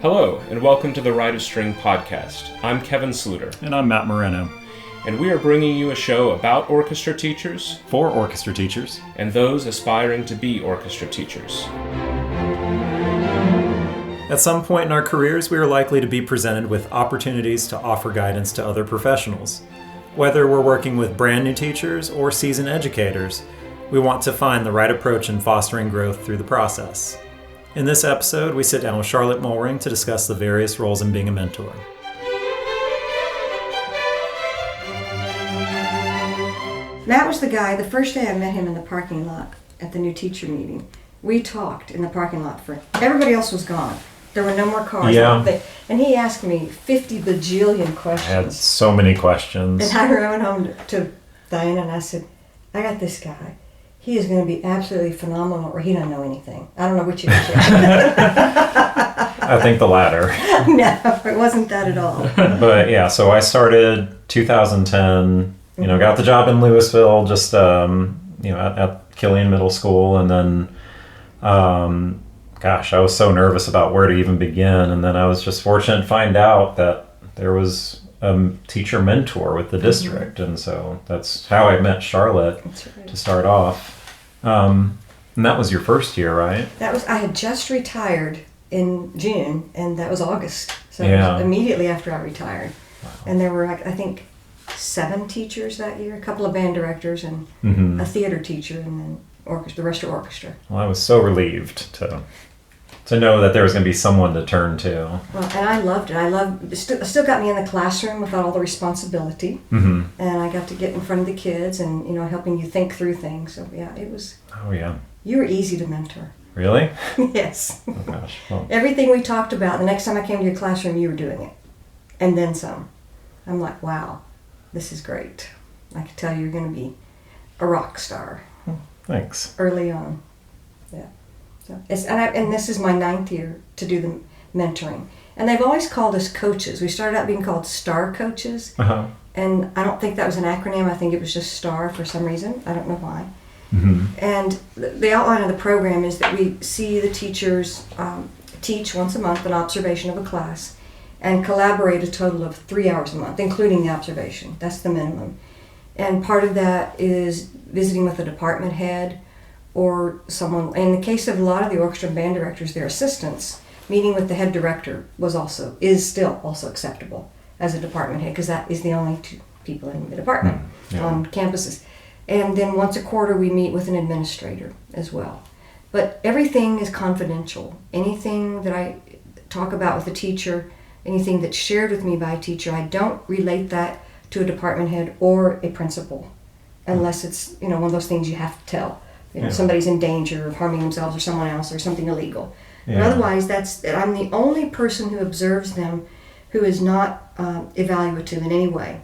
Hello, and welcome to the Ride a String podcast. I'm Kevin Sluter. And I'm Matt Moreno. And we are bringing you a show about orchestra teachers, for orchestra teachers, and those aspiring to be orchestra teachers. At some point in our careers, we are likely to be presented with opportunities to offer guidance to other professionals. Whether we're working with brand new teachers or seasoned educators, we want to find the right approach in fostering growth through the process. In this episode, we sit down with Charlotte Moellering to discuss the various roles in being a mentor. Matt was the guy, the first day I met him in the parking lot at the new teacher meeting. We talked in the parking lot everybody else was gone. There were no more cars. Yeah. And he asked me 50 bajillion questions. I had so many questions. And I ran home to Diana and I said, I got this guy. He is going to be absolutely phenomenal, or he doesn't know anything. I don't know which it is yet. I think the latter. No, it wasn't that at all. But yeah, so I started 2010, got the job in Louisville, just, at Killian Middle School. And then, I was so nervous about where to even begin. And then I was just fortunate to find out that there was a teacher mentor with the district. And so that's how I met Charlotte to start off. And that was your first year, right? I had just retired in June, and that was August. So it was immediately after I retired. Wow. And there were, I think, 7 teachers that year, a couple of band directors and a theater teacher, and then the rest are orchestra. Well, I was so relieved to know that there was going to be someone to turn to. Well, and I loved it. It still got me in the classroom without all the responsibility. And I got to get in front of the kids and, helping you think through things. So, yeah, it was... Oh, yeah. You were easy to mentor. Really? Yes. Oh, gosh. Well. Everything we talked about, the next time I came to your classroom, you were doing it. And then some. I'm like, wow, this is great. I could tell you're going to be a rock star. Thanks. Early on. Yeah. So and this is my 9th year to do the mentoring. And they've always called us coaches. We started out being called STAR coaches. Uh-huh. And I don't think that was an acronym. I think it was just STAR for some reason. I don't know why. And the outline of the program is that we see the teachers teach once a month an observation of a class and collaborate a total of 3 hours a month, including the observation. That's the minimum. And part of that is visiting with a department head or someone. In the case of a lot of the orchestra and band directors, their assistants, meeting with the head director is still also acceptable as a department head, because that is the only 2 people in the department on campuses. And then once a quarter we meet with an administrator as well. But everything is confidential. Anything that I talk about with a teacher, anything that's shared with me by a teacher, I don't relate that to a department head or a principal, unless it's one of those things you have to tell. Somebody's in danger of harming themselves or someone else or something illegal. Yeah. But otherwise, I'm the only person who observes them who is not evaluative in any way.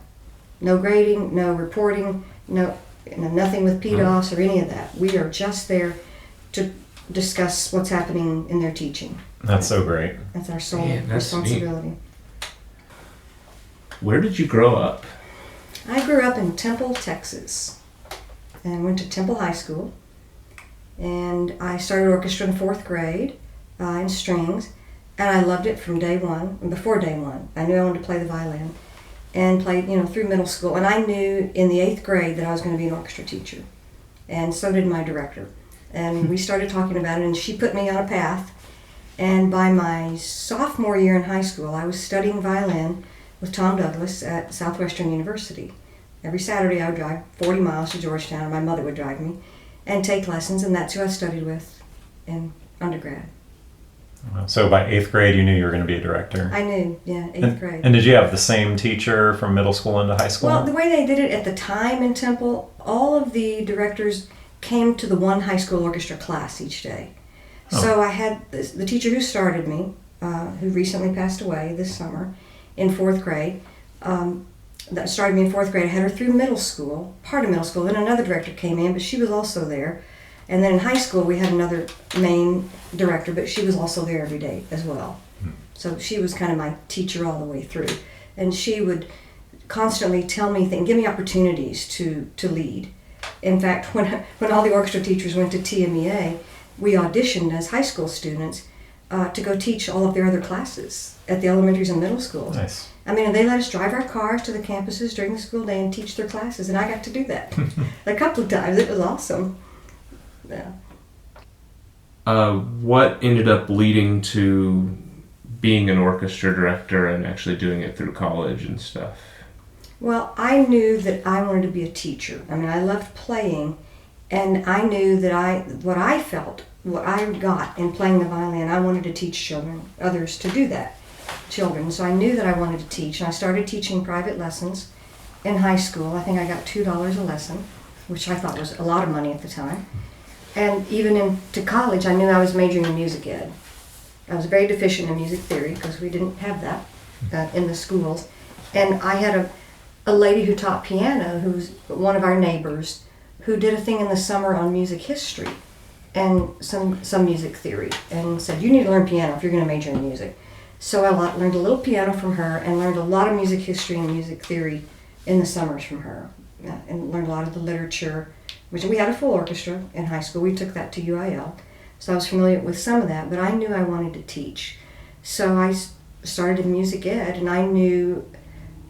No grading, no reporting, nothing with PDOS or any of that. We are just there to discuss what's happening in their teaching. That's so great. That's our sole responsibility. Neat. Where did you grow up? I grew up in Temple, Texas, and went to Temple High School. And I started orchestra in 4th grade in strings, and I loved it from day one. And before day one, I knew I wanted to play the violin, and played through middle school. And I knew in the 8th grade that I was going to be an orchestra teacher, and so did my director. And we started talking about it, and she put me on a path. And by my sophomore year in high school, I was studying violin with Tom Douglas at Southwestern University. Every Saturday I would drive 40 miles to Georgetown, and my mother would drive me, and take lessons, and that's who I studied with in undergrad. So by 8th grade you knew you were going to be a director? I knew, yeah, 8th grade. And did you have the same teacher from middle school into high school? Well, the way they did it at the time in Temple, all of the directors came to the one high school orchestra class each day. Oh. So I had the teacher who started me, who recently passed away this summer, in 4th grade. That started me in 4th grade. I had her through middle school, part of middle school. Then another director came in, but she was also there. And then in high school, we had another main director, but she was also there every day as well. So she was kind of my teacher all the way through. And she would constantly tell me things, give me opportunities to lead. In fact, when all the orchestra teachers went to TMEA, we auditioned as high school students to go teach all of their other classes at the elementaries and middle schools. Nice. I mean, they let us drive our cars to the campuses during the school day and teach their classes, and I got to do that a couple of times. It was awesome. Yeah. What ended up leading to being an orchestra director and actually doing it through college and stuff? Well, I knew that I wanted to be a teacher. I mean, I loved playing, and I knew that what I got in playing the violin, I wanted to teach children, others to do that. Children. So I knew that I wanted to teach, and I started teaching private lessons in high school. I think I got $2 a lesson, which I thought was a lot of money at the time. And even into college, I knew I was majoring in music ed. I was very deficient in music theory because we didn't have that in the schools. And I had a lady who taught piano, who's one of our neighbors, who did a thing in the summer on music history and some music theory, and said, you need to learn piano if you're going to major in music. So I learned a little piano from her and learned a lot of music history and music theory in the summers from her, and learned a lot of the literature. Which we had a full orchestra in high school. We took that to UIL. So I was familiar with some of that, but I knew I wanted to teach. So I started in music ed, and I knew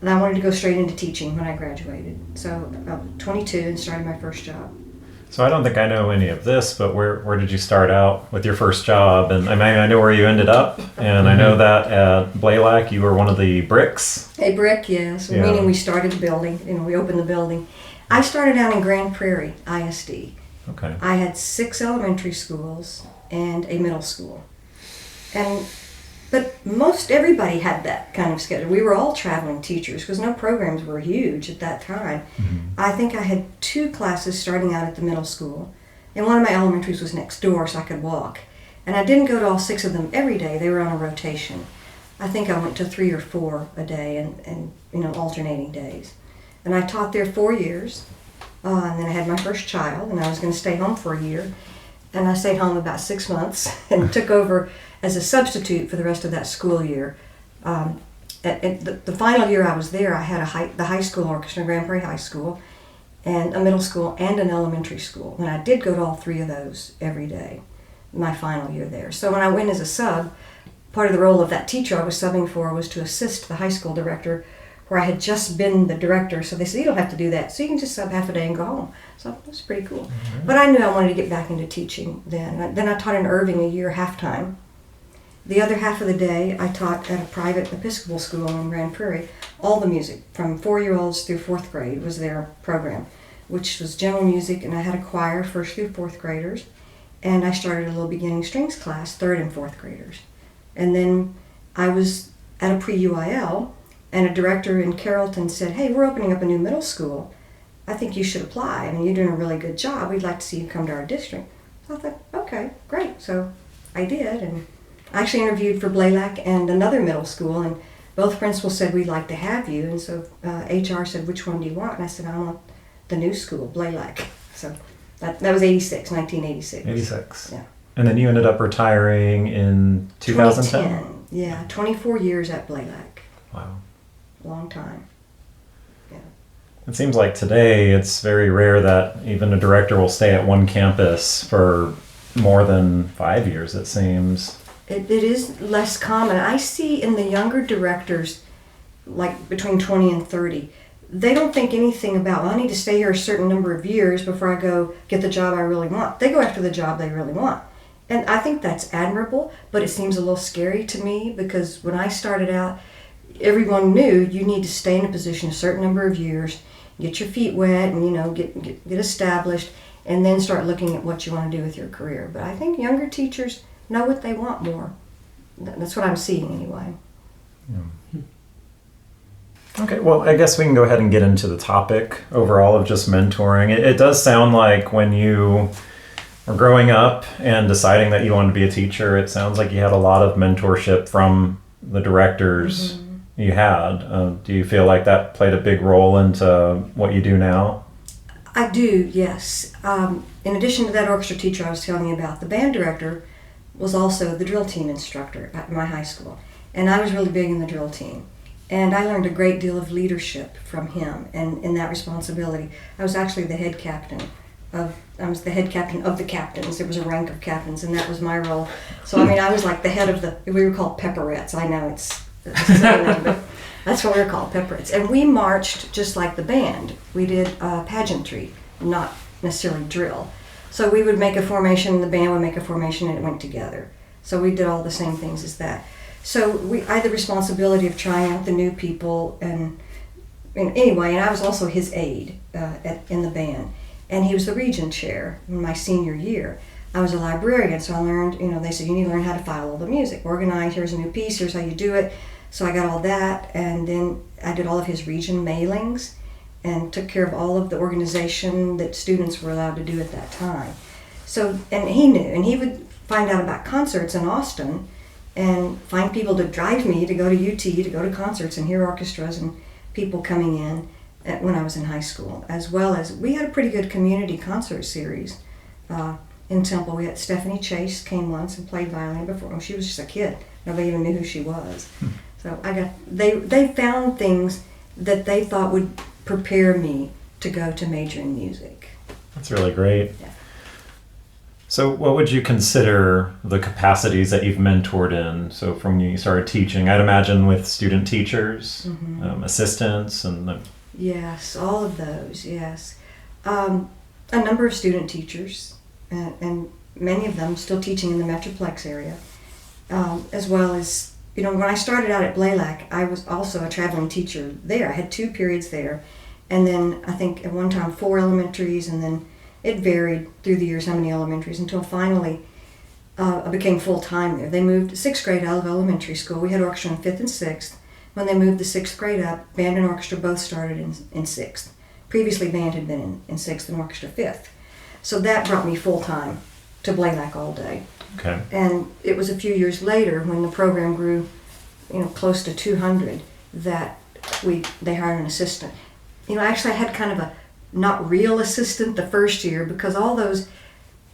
that I wanted to go straight into teaching when I graduated. So I was 22 and started my first job. So I don't think I know any of this, but where did you start out with your first job? And I mean, I know where you ended up, and I know that at Blaylock you were one of the bricks. A brick, yes. Yeah. Meaning we started the building. We opened the building. I started out in Grand Prairie ISD. Okay. I had 6 elementary schools and a middle school. But most everybody had that kind of schedule. We were all traveling teachers because no programs were huge at that time. Mm-hmm. I think I had 2 classes starting out at the middle school, and one of my elementaries was next door so I could walk. And I didn't go to all 6 of them every day. They were on a rotation. I think I went to 3 or 4 a day and alternating days. And I taught there 4 years, and then I had my first child, and I was going to stay home for a year. And I stayed home about 6 months and took over as a substitute for the rest of that school year. At the final year I was there, I had the high school orchestra, Grand Prairie High School, and a middle school and an elementary school. And I did go to all 3 of those every day, my final year there. So when I went as a sub, part of the role of that teacher I was subbing for was to assist the high school director, where I had just been the director. So they said, you don't have to do that. So you can just sub half a day and go home. So that's pretty cool. Mm-hmm. But I knew I wanted to get back into teaching then. Then I taught in Irving a year half-time. The other half of the day, I taught at a private Episcopal school in Grand Prairie. All the music, from 4-year-olds through 4th grade, was their program, which was general music, and I had a choir, 1st through 4th graders. And I started a little beginning strings class, 3rd and 4th graders. And then I was at a pre-UIL, and a director in Carrollton said, hey, we're opening up a new middle school. I think you should apply. I mean, you're doing a really good job. We'd like to see you come to our district. So I thought, okay, great. So I did, and I actually interviewed for Blaylock and another middle school, and both principals said, we'd like to have you. And so HR said, which one do you want? And I said, I want the new school, Blaylock. So that was 1986. 86. Yeah. And then you ended up retiring in 2010? 2010, yeah, 24 years at Blaylock. Wow. Long time. Yeah. It seems like today it's very rare that even a director will stay at one campus for more than 5 years, it seems. It is less common. I see in the younger directors, like between 20 and 30, they don't think anything about, well, I need to stay here a certain number of years before I go get the job I really want. They go after the job they really want. And I think that's admirable, but it seems a little scary to me because when I started out, everyone knew you need to stay in a position a certain number of years, get your feet wet, and get established, and then start looking at what you want to do with your career. But I think younger teachers know what they want more. That's what I'm seeing anyway. Yeah. Okay, well, I guess we can go ahead and get into the topic overall of just mentoring. It does sound like when you were growing up and deciding that you wanted to be a teacher, it sounds like you had a lot of mentorship from the directors. Mm-hmm. You had. Do you feel like that played a big role into what you do now? I do, yes. In addition to that orchestra teacher I was telling you about, the band director was also the drill team instructor at my high school. And I was really big in the drill team. And I learned a great deal of leadership from him and in that responsibility. I was actually the head captain I was the head captain of the captains. There was a rank of captains, and that was my role. So, I mean, I was like the head of we were called pepperettes. I know it's a silly name, but that's what we were called, pepperettes. And we marched just like the band. We did pageantry, not necessarily drill. So we would make a formation, the band would make a formation, and it went together. So we did all the same things as that. So I had the responsibility of trying out the new people, and anyway, and I was also his aide in the band. And he was the region chair in my senior year. I was a librarian, so I learned, they said, you need to learn how to file all the music. Organize, here's a new piece, here's how you do it. So I got all that, and then I did all of his region mailings and took care of all of the organization that students were allowed to do at that time. So, and he knew, and he would find out about concerts in Austin and find people to drive me to go to UT, to go to concerts and hear orchestras and people coming in. When I was in high school, as well as we had a pretty good community concert series in Temple. We had Stephanie Chase came once and played violin before. She was just a kid. Nobody even knew who she was. So they found things that they thought would prepare me to go to major in music. That's really great. Yeah. So what would you consider the capacities that you've mentored in? So from when you started teaching, I'd imagine with student teachers, assistants, and Yes, all of those, yes. A number of student teachers, and many of them still teaching in the Metroplex area, as well as, when I started out at Blaylock, I was also a traveling teacher there. I had 2 periods there, and then I think at one time 4 elementaries, and then it varied through the years how many elementaries, until finally I became full-time there. They moved 6th grade out of elementary school. We had orchestra in 5th and 6th. When they moved the 6th grade up, band and orchestra both started in 6th. Previously, band had been in 6th and orchestra 5th. So that brought me full-time to Blaylock all day. Okay. And it was a few years later when the program grew, close to 200, that they hired an assistant. Actually I had kind of a not real assistant the first year, because all those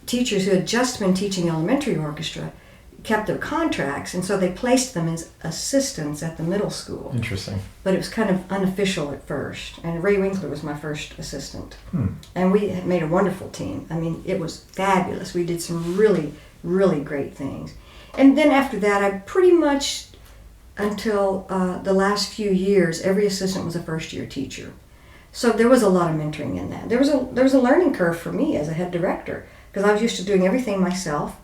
teachers who had just been teaching elementary orchestra kept their contracts, and so they placed them as assistants at the middle school. Interesting. But it was kind of unofficial at first, and Ray Winkler was my first assistant. And we had made a wonderful team. I mean, it was fabulous. We did some really, really great things. And then after that, I pretty much, until the last few years, every assistant was a first-year teacher. So there was a lot of mentoring in that. There was a learning curve for me as a head director, because I was used to doing everything myself,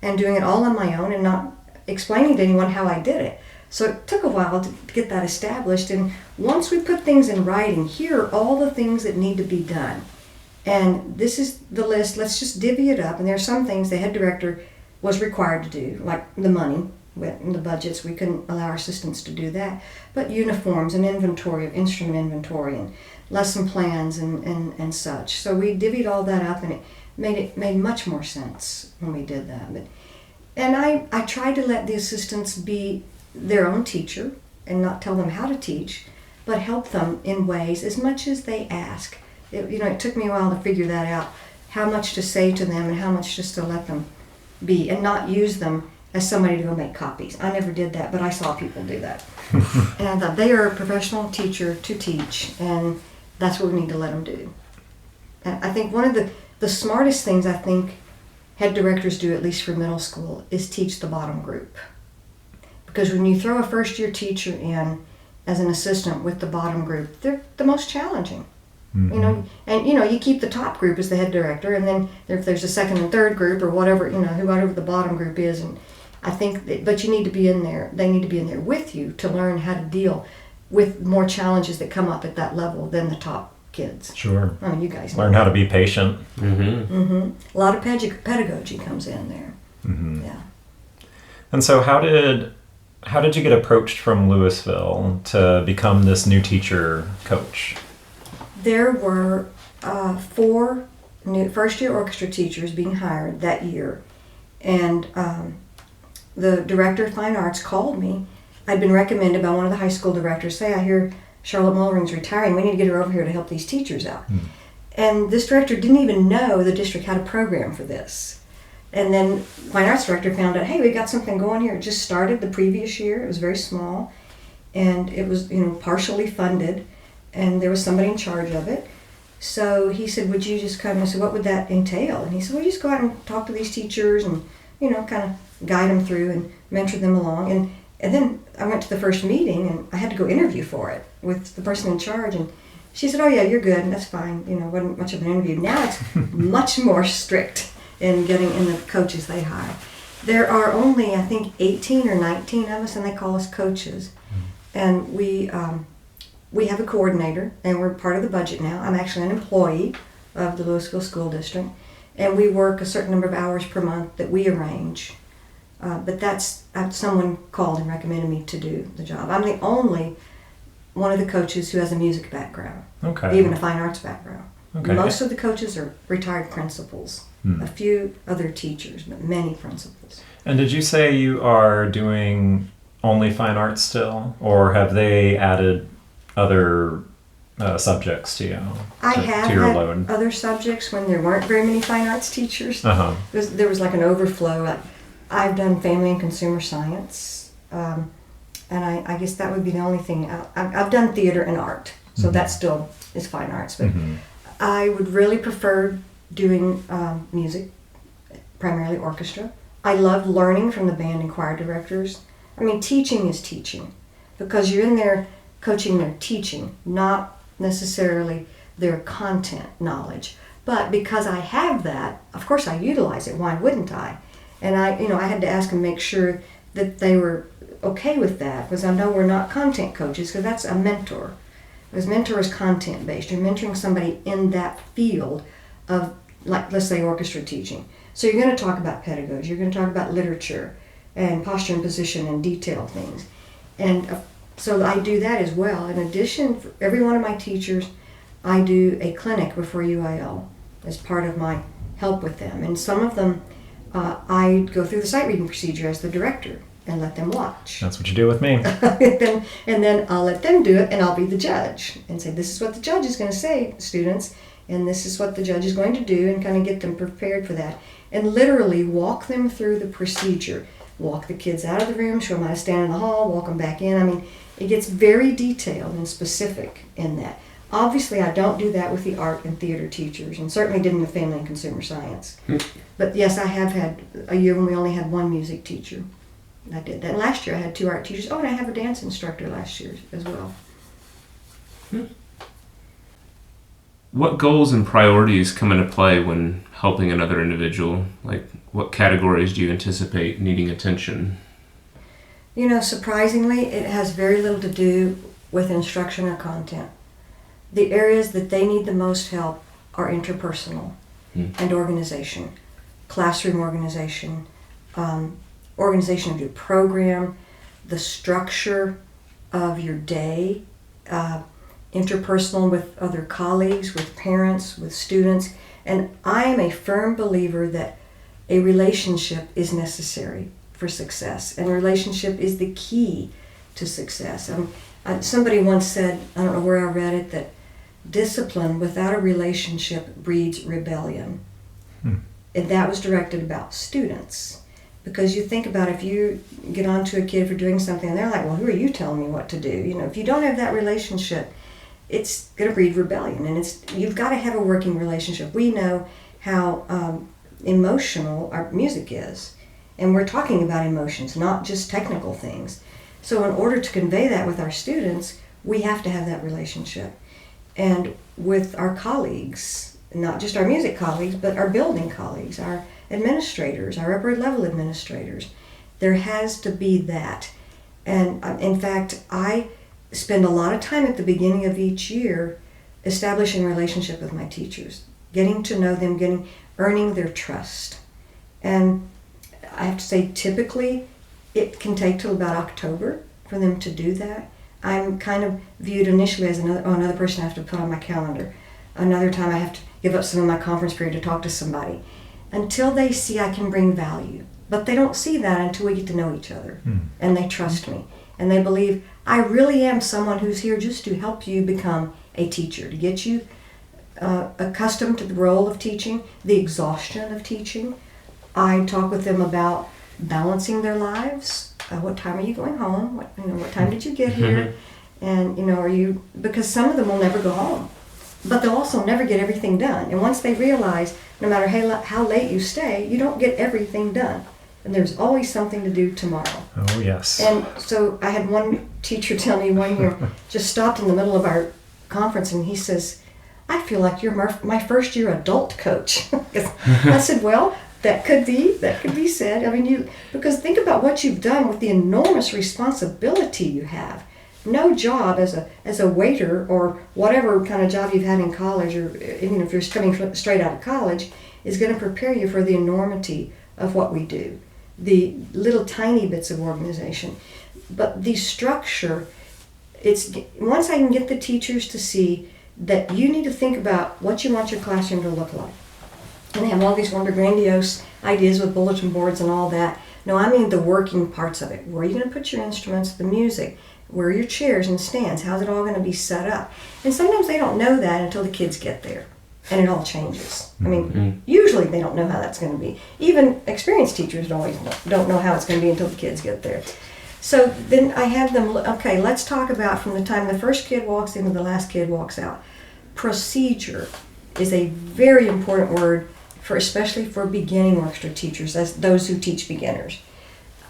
and doing it all on my own and not explaining to anyone how I did it. So it took a while to get that established, and once we put things in writing, here are all the things that need to be done. And this is the list, let's just divvy it up, and there are some things the head director was required to do, like the money, in the budgets, we couldn't allow our assistants to do that, but uniforms and inventory, instrument inventory, and lesson plans and such. So we divvied all that up, and it made much more sense when we did that. And I tried to let the assistants be their own teacher and not tell them how to teach, but help them in ways as much as they ask. It took me a while to figure that out, how much to say to them and how much just to let them be, and not use them as somebody to go make copies. I never did that, but I saw people do that. And I thought, they are a professional teacher to teach, and that's what we need to let them do. And I think one of the smartest things I think head directors do, at least for middle school, is teach the bottom group. Because when you throw a first-year teacher in as an assistant with the bottom group, they're the most challenging. You keep the top group as the head director, and then if there's a second and third group or whatever, whoever the bottom group is, and I think but you need to be in there. They need to be in there with you to learn how to deal with more challenges that come up at that level than the top kids. Sure. I mean, you guys know. Learn how to be patient. A lot of pedagogy comes in there. Yeah. And so how did you get approached from Louisville to become this new teacher coach? There were 4 new first-year orchestra teachers being hired that year, and the director of fine arts called me. I'd been recommended by one of the high school directors. I hear Charlotte Moellering's retiring. We need to get her over here to help these teachers out. And this director didn't even know the district had a program for this. And then fine arts director found out, hey, we got something going here. It just started the previous year. It was very small. and it was, partially funded, and there was somebody in charge of it. So he said, would you just come? I said, what would that entail? And he said, well, you just go out and talk to these teachers and, kind of guide them through and mentor them along. And then I went to the first meeting, and I had to go interview for it with the person in charge. And she said, oh, yeah, you're good, and that's fine. Wasn't much of an interview. Now it's much more strict in getting in the coaches they hire. There are only, I think, 18 or 19 of us, and they call us coaches. And we have a coordinator, and we're part of the budget now. I'm actually an employee of the Louisville School District, and we work a certain number of hours per month that we arrange. But that's someone called and recommended me to do the job. I'm the only one of the coaches who has a music background, even a fine arts background. Okay. Most of the coaches are retired principals, a few other teachers, but many principals. And did you say you are doing only fine arts still, or have they added other subjects to you? I have had other subjects when there weren't very many fine arts teachers. There was like an overflow. I've done family and consumer science, and I guess that would be the only thing. I've done theater and art, so that still is fine arts. But I would really prefer doing music, primarily orchestra. I love learning from the band and choir directors. I mean, teaching is teaching, because you're in there coaching their teaching, not necessarily their content knowledge. But because I have that, of course I utilize it. Why wouldn't I? And I had to ask them, make sure that they were okay with that, because I know we're not content coaches, because that's a mentor. Because mentor is content based. You're mentoring somebody in that field of, like, let's say, orchestra teaching. So you're going to talk about pedagogy. You're going to talk about literature and posture and position and detailed things. And so I do that as well. In addition, for every one of my teachers, I do a clinic before UIL as part of my help with them. And some of them, I go through the sight reading procedure as the director and let them watch. That's what you do with me. and then I'll let them do it, and I'll be the judge and say, this is what the judge is going to say, students, and this is what the judge is going to do, and kind of get them prepared for that. And literally walk them through the procedure. Walk the kids out of the room, show them how to stand in the hall, walk them back in. I mean, it gets very detailed and specific in that. Obviously, I don't do that with the art and theater teachers, and certainly didn't with family and consumer science. But yes, I have had a year when we only had one music teacher. I did that. And last year I had 2 art teachers. Oh, and I have a dance instructor last year as well. What goals and priorities come into play when helping another individual? Like, what categories do you anticipate needing attention? Surprisingly, it has very little to do with instruction or content. The areas that they need the most help are interpersonal and organization, classroom organization, organization of your program, the structure of your day, interpersonal with other colleagues, with parents, with students. And I am a firm believer that a relationship is necessary for success, and a relationship is the key to success. Somebody once said, I don't know where I read it, that discipline without a relationship breeds rebellion. And that was directed about students. Because you think about, if you get onto a kid for doing something and they're like, well, who are you telling me what to do? If you don't have that relationship, it's going to breed rebellion. And you've got to have a working relationship. We know how emotional our music is. And we're talking about emotions, not just technical things. So in order to convey that with our students, we have to have that relationship. And with our colleagues, not just our music colleagues, but our building colleagues, our administrators, our upper level administrators, there has to be that. And in fact, I spend a lot of time at the beginning of each year establishing a relationship with my teachers, getting to know them, earning their trust. And I have to say, typically, it can take till about October for them to do that. I'm kind of viewed initially as another person I have to put on my calendar. Another time I have to give up some of my conference period to talk to somebody. Until they see I can bring value. But they don't see that until we get to know each other. And they trust me. And they believe I really am someone who's here just to help you become a teacher, to get you accustomed to the role of teaching, the exhaustion of teaching. I talk with them about balancing their lives, what time are you going home? What time did you get here? And are you, because some of them will never go home, but they'll also never get everything done. And once they realize, no matter how late you stay, you don't get everything done. And there's always something to do tomorrow. Oh, yes. And so I had one teacher tell me one year, just stopped in the middle of our conference, and he says, I feel like you're my first year adult coach. I said, well, that could be said. I mean, because think about what you've done with the enormous responsibility you have. No job as a waiter or whatever kind of job you've had in college, or even if you're coming straight out of college, is going to prepare you for the enormity of what we do, the little tiny bits of organization. But the structure, once I can get the teachers to see that you need to think about what you want your classroom to look like. And they have all these grandiose ideas with bulletin boards and all that. No, I mean the working parts of it. Where are you going to put your instruments, the music? Where are your chairs and stands? How's it all going to be set up? And sometimes they don't know that until the kids get there. And it all changes. I mean, usually they don't know how that's going to be. Even experienced teachers don't know how it's going to be until the kids get there. So then I have them, okay, let's talk about from the time the first kid walks in to the last kid walks out. Procedure is a very important word, especially for beginning orchestra teachers, as those who teach beginners.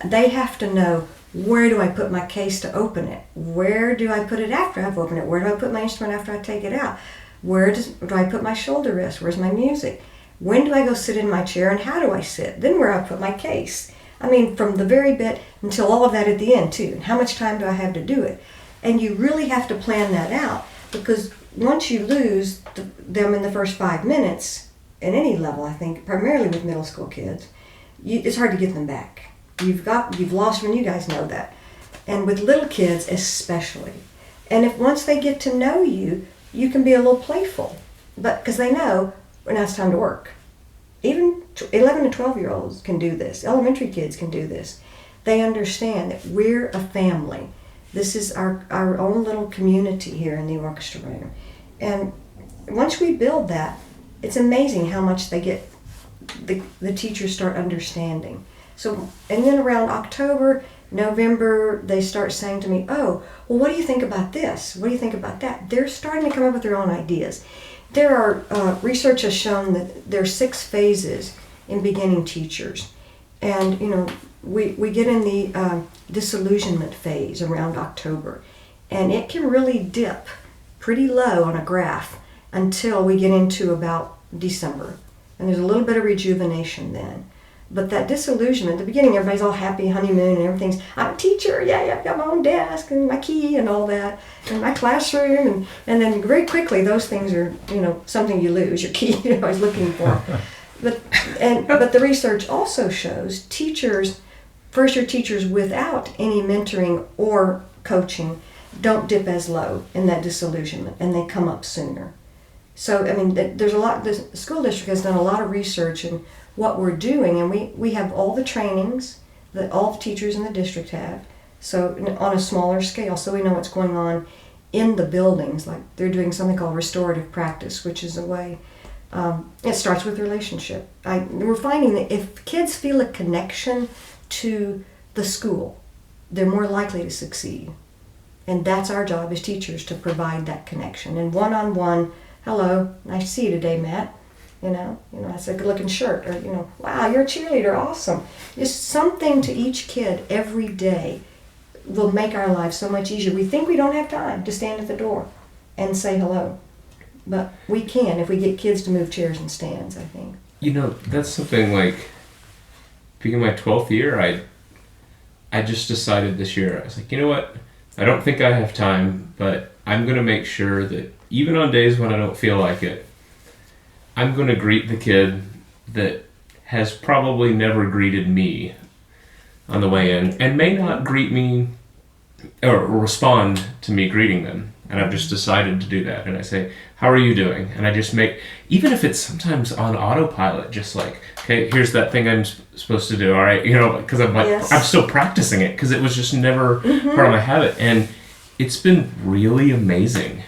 They have to know, where do I put my case to open it? Where do I put it after I've opened it? Where do I put my instrument after I take it out? Where do I put my shoulder rest? Where's my music? When do I go sit in my chair, and how do I sit? Then where I put my case. I mean, from the very bit until all of that at the end, too. And how much time do I have to do it? And you really have to plan that out, because once you lose them in the first 5 minutes, at any level, I think, primarily with middle school kids, it's hard to get them back. You've lost when you guys know that. And with little kids especially. And if once they get to know you, you can be a little playful, but because they know when it's time to work. Even 11 to 12-year-olds can do this. Elementary kids can do this. They understand that we're a family. This is our own little community here in the orchestra room. And once we build that, it's amazing how much they get, the teachers start understanding. So, and then around October, November, they start saying to me, oh, well, what do you think about this? What do you think about that? They're starting to come up with their own ideas. There are, research has shown that there are 6 phases in beginning teachers. And, we get in the disillusionment phase around October. And it can really dip pretty low on a graph until we get into about December. And there's a little bit of rejuvenation then. But that disillusionment, at the beginning, everybody's all happy, honeymoon, and everything's, I'm a teacher, yeah, I've got my own desk and my key and all that, and my classroom, and then very quickly those things are, something you lose, your key you're always looking for. But the research also shows first-year teachers without any mentoring or coaching don't dip as low in that disillusionment, and they come up sooner. So, I mean, the school district has done a lot of research in what we're doing, and we have all the trainings that all the teachers in the district have, so on a smaller scale, so we know what's going on in the buildings. Like they're doing something called restorative practice, which is a way, it starts with relationship. We're finding that if kids feel a connection to the school, they're more likely to succeed. And that's our job as teachers, to provide that connection. And one-on-one, hello, nice to see you today, Matt. That's a good-looking shirt. Or, wow, you're a cheerleader, awesome. Just something to each kid every day will make our lives so much easier. We think we don't have time to stand at the door and say hello. But we can if we get kids to move chairs and stands, I think. That's something like, being my 12th year, I just decided this year, I was like, you know what? I don't think I have time, but I'm going to make sure that even on days when I don't feel like it, I'm going to greet the kid that has probably never greeted me on the way in and may not greet me or respond to me greeting them. And I've just decided to do that. And I say, how are you doing? And I just make, even if it's sometimes on autopilot, just like, okay, here's that thing I'm supposed to do. All right. Because I'm like, yes. I'm still practicing it because it was just never part of my habit. And it's been really amazing.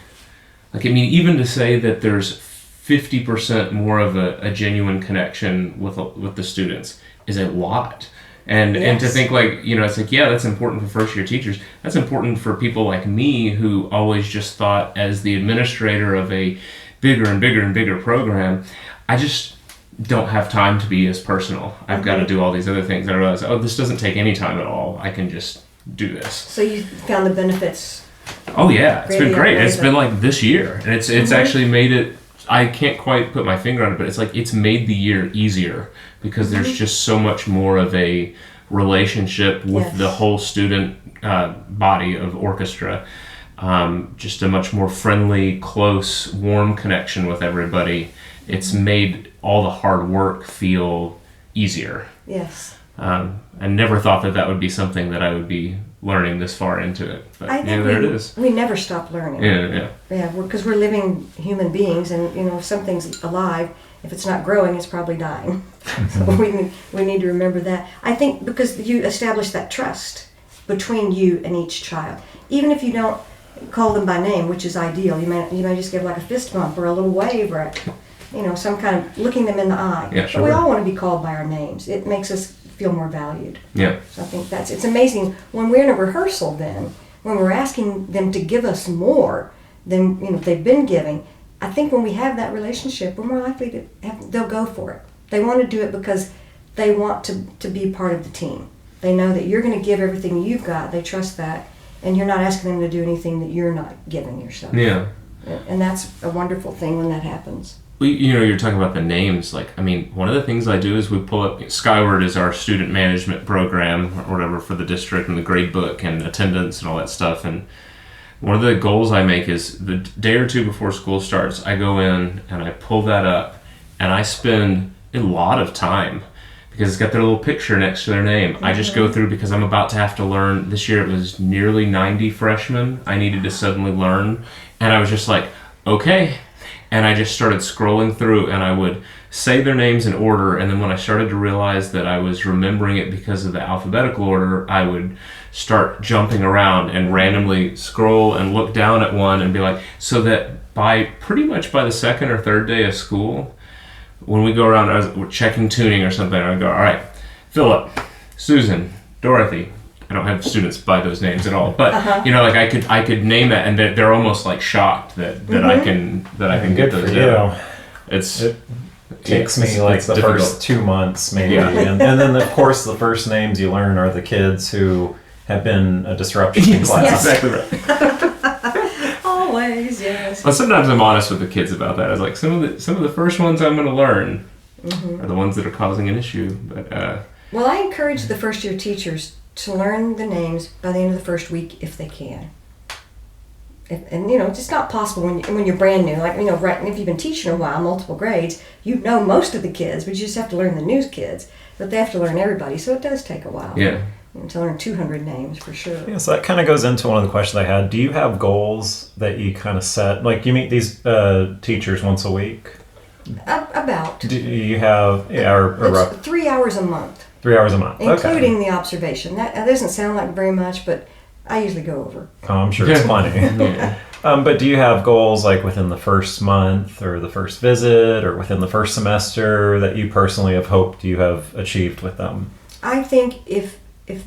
Like, I mean, even to say that there's 50% more of a genuine connection with the students is a lot. And to Yes. think like, it's like, yeah, that's important for first year teachers. That's important for people like me who always just thought as the administrator of a bigger and bigger and bigger program, I just don't have time to be as personal. I've got to do all these other things. And I realized, this doesn't take any time at all. I can just do this. So you found the benefits. Oh yeah, it's been great. It's outweigh been like this year, and it's actually made it. I can't quite put my finger on it, but it's like it's made the year easier because there's just so much more of a relationship with Yes. the whole student body of orchestra. Just a much more friendly, close, warm connection with everybody. It's made all the hard work feel easier. Yes. I never thought that would be something that I would be learning this far into it. But I think there it is. we never stop learning. Yeah. Yeah, because we're living human beings, and if something's alive, if it's not growing, it's probably dying. So we need to remember that. I think because you establish that trust between you and each child, even if you don't call them by name, which is ideal. You may just give like a fist bump or a little wave or some kind of looking them in the eye. Yeah, sure. But we all want to be called by our names. It makes us feel more valued. Yeah. So I think it's amazing when we're in a rehearsal then, when we're asking them to give us more than they've been giving. I think when we have that relationship, we're more likely to they'll go for it. They want to do it because they want to be part of the team. They know that you're going to give everything you've got. They trust that, and you're not asking them to do anything that you're not giving yourself. Yeah. And that's a wonderful thing when that happens. You're talking about the names. One of the things I do is we pull up, Skyward is our student management program or whatever for the district, and the grade book and attendance and all that stuff. And one of the goals I make is the day or two before school starts, I go in and I pull that up and I spend a lot of time because it's got their little picture next to their name. I just go through because I'm about to have to learn. This year it was nearly 90 freshmen I needed to suddenly learn. And I was just like, okay. And I just started scrolling through and I would say their names in order. And then when I started to realize that I was remembering it because of the alphabetical order, I would start jumping around and randomly scroll and look down at one and be like, so that pretty much by the second or third day of school, when we go around, we're checking tuning or something, I would go, all right, Philip, Susan, Dorothy. I don't have students by those names at all, but I could name it, and they're almost like shocked that I can get those. It takes me like the difficult. first 2 months maybe, and then of course the first names you learn are the kids who have been a disruption in class. Yes. Exactly right. Always, yes. Well, sometimes I'm honest with the kids about that. I was like, some of the first ones I'm going to learn are the ones that are causing an issue. But Well, I encourage the first year teachers to learn the names by the end of the first week if they can. It's not possible when you're brand new. Right, if you've been teaching a while, multiple grades, you know most of the kids, but you just have to learn the new kids. But they have to learn everybody, so it does take a while. yeah. To learn 200 names for sure. Yeah, so that kind of goes into one of the questions I had. Do you have goals that you kind of set? Like you meet these teachers once a week? About. Do you have It's 3 hours a month. 3 hours a month? Including the observation. That doesn't sound like very much, but I usually go over. Oh, I'm sure it's plenty. Yeah. But do you have goals like within the first month or the first visit or within the first semester that you personally have hoped you have achieved with them? I think if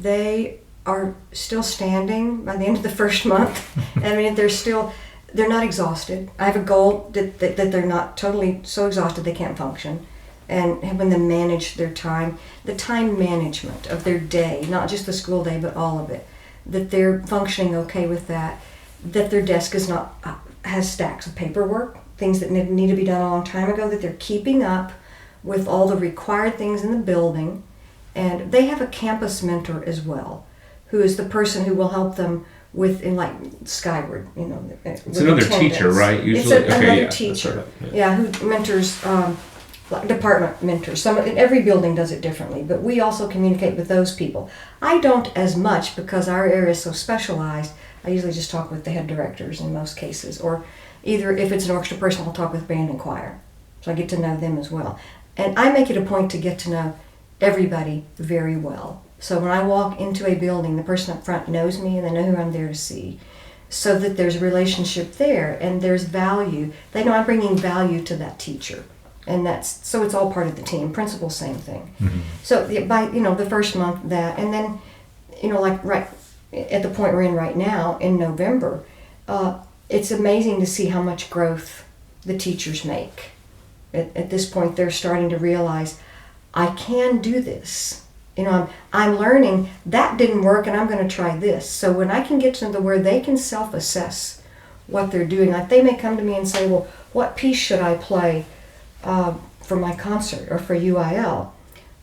they are still standing by the end of the first month, if they're not exhausted. I have a goal that they're not totally so exhausted they can't function, and having them manage their time, the time management of their day, not just the school day, but all of it, that they're functioning okay with that their desk is not has stacks of paperwork, things that need to be done a long time ago, that they're keeping up with all the required things in the building. And they have a campus mentor as well, who is the person who will help them with, Skyward, It's another teacher, right? Usually, it's another yeah, teacher, that's right. who mentors, department mentors. Every building does it differently, but we also communicate with those people. I don't as much because our area is so specialized. I usually just talk with the head directors in most cases, or either if it's an orchestra person, I'll talk with band and choir, so I get to know them as well. And I make it a point to get to know everybody very well. So when I walk into a building, the person up front knows me and they know who I'm there to see, so that there's a relationship there and there's value. They know I'm bringing value to that teacher, And so it's all part of the team. Principal, same thing. So by the first month that, and then like right at the point we're in right now in November, it's amazing to see how much growth the teachers make. At this point, they're starting to realize, I can do this. I'm learning that didn't work, and I'm going to try this. So when I can get to where they can self-assess what they're doing, like they may come to me and say, well, what piece should I play for my concert or for UIL?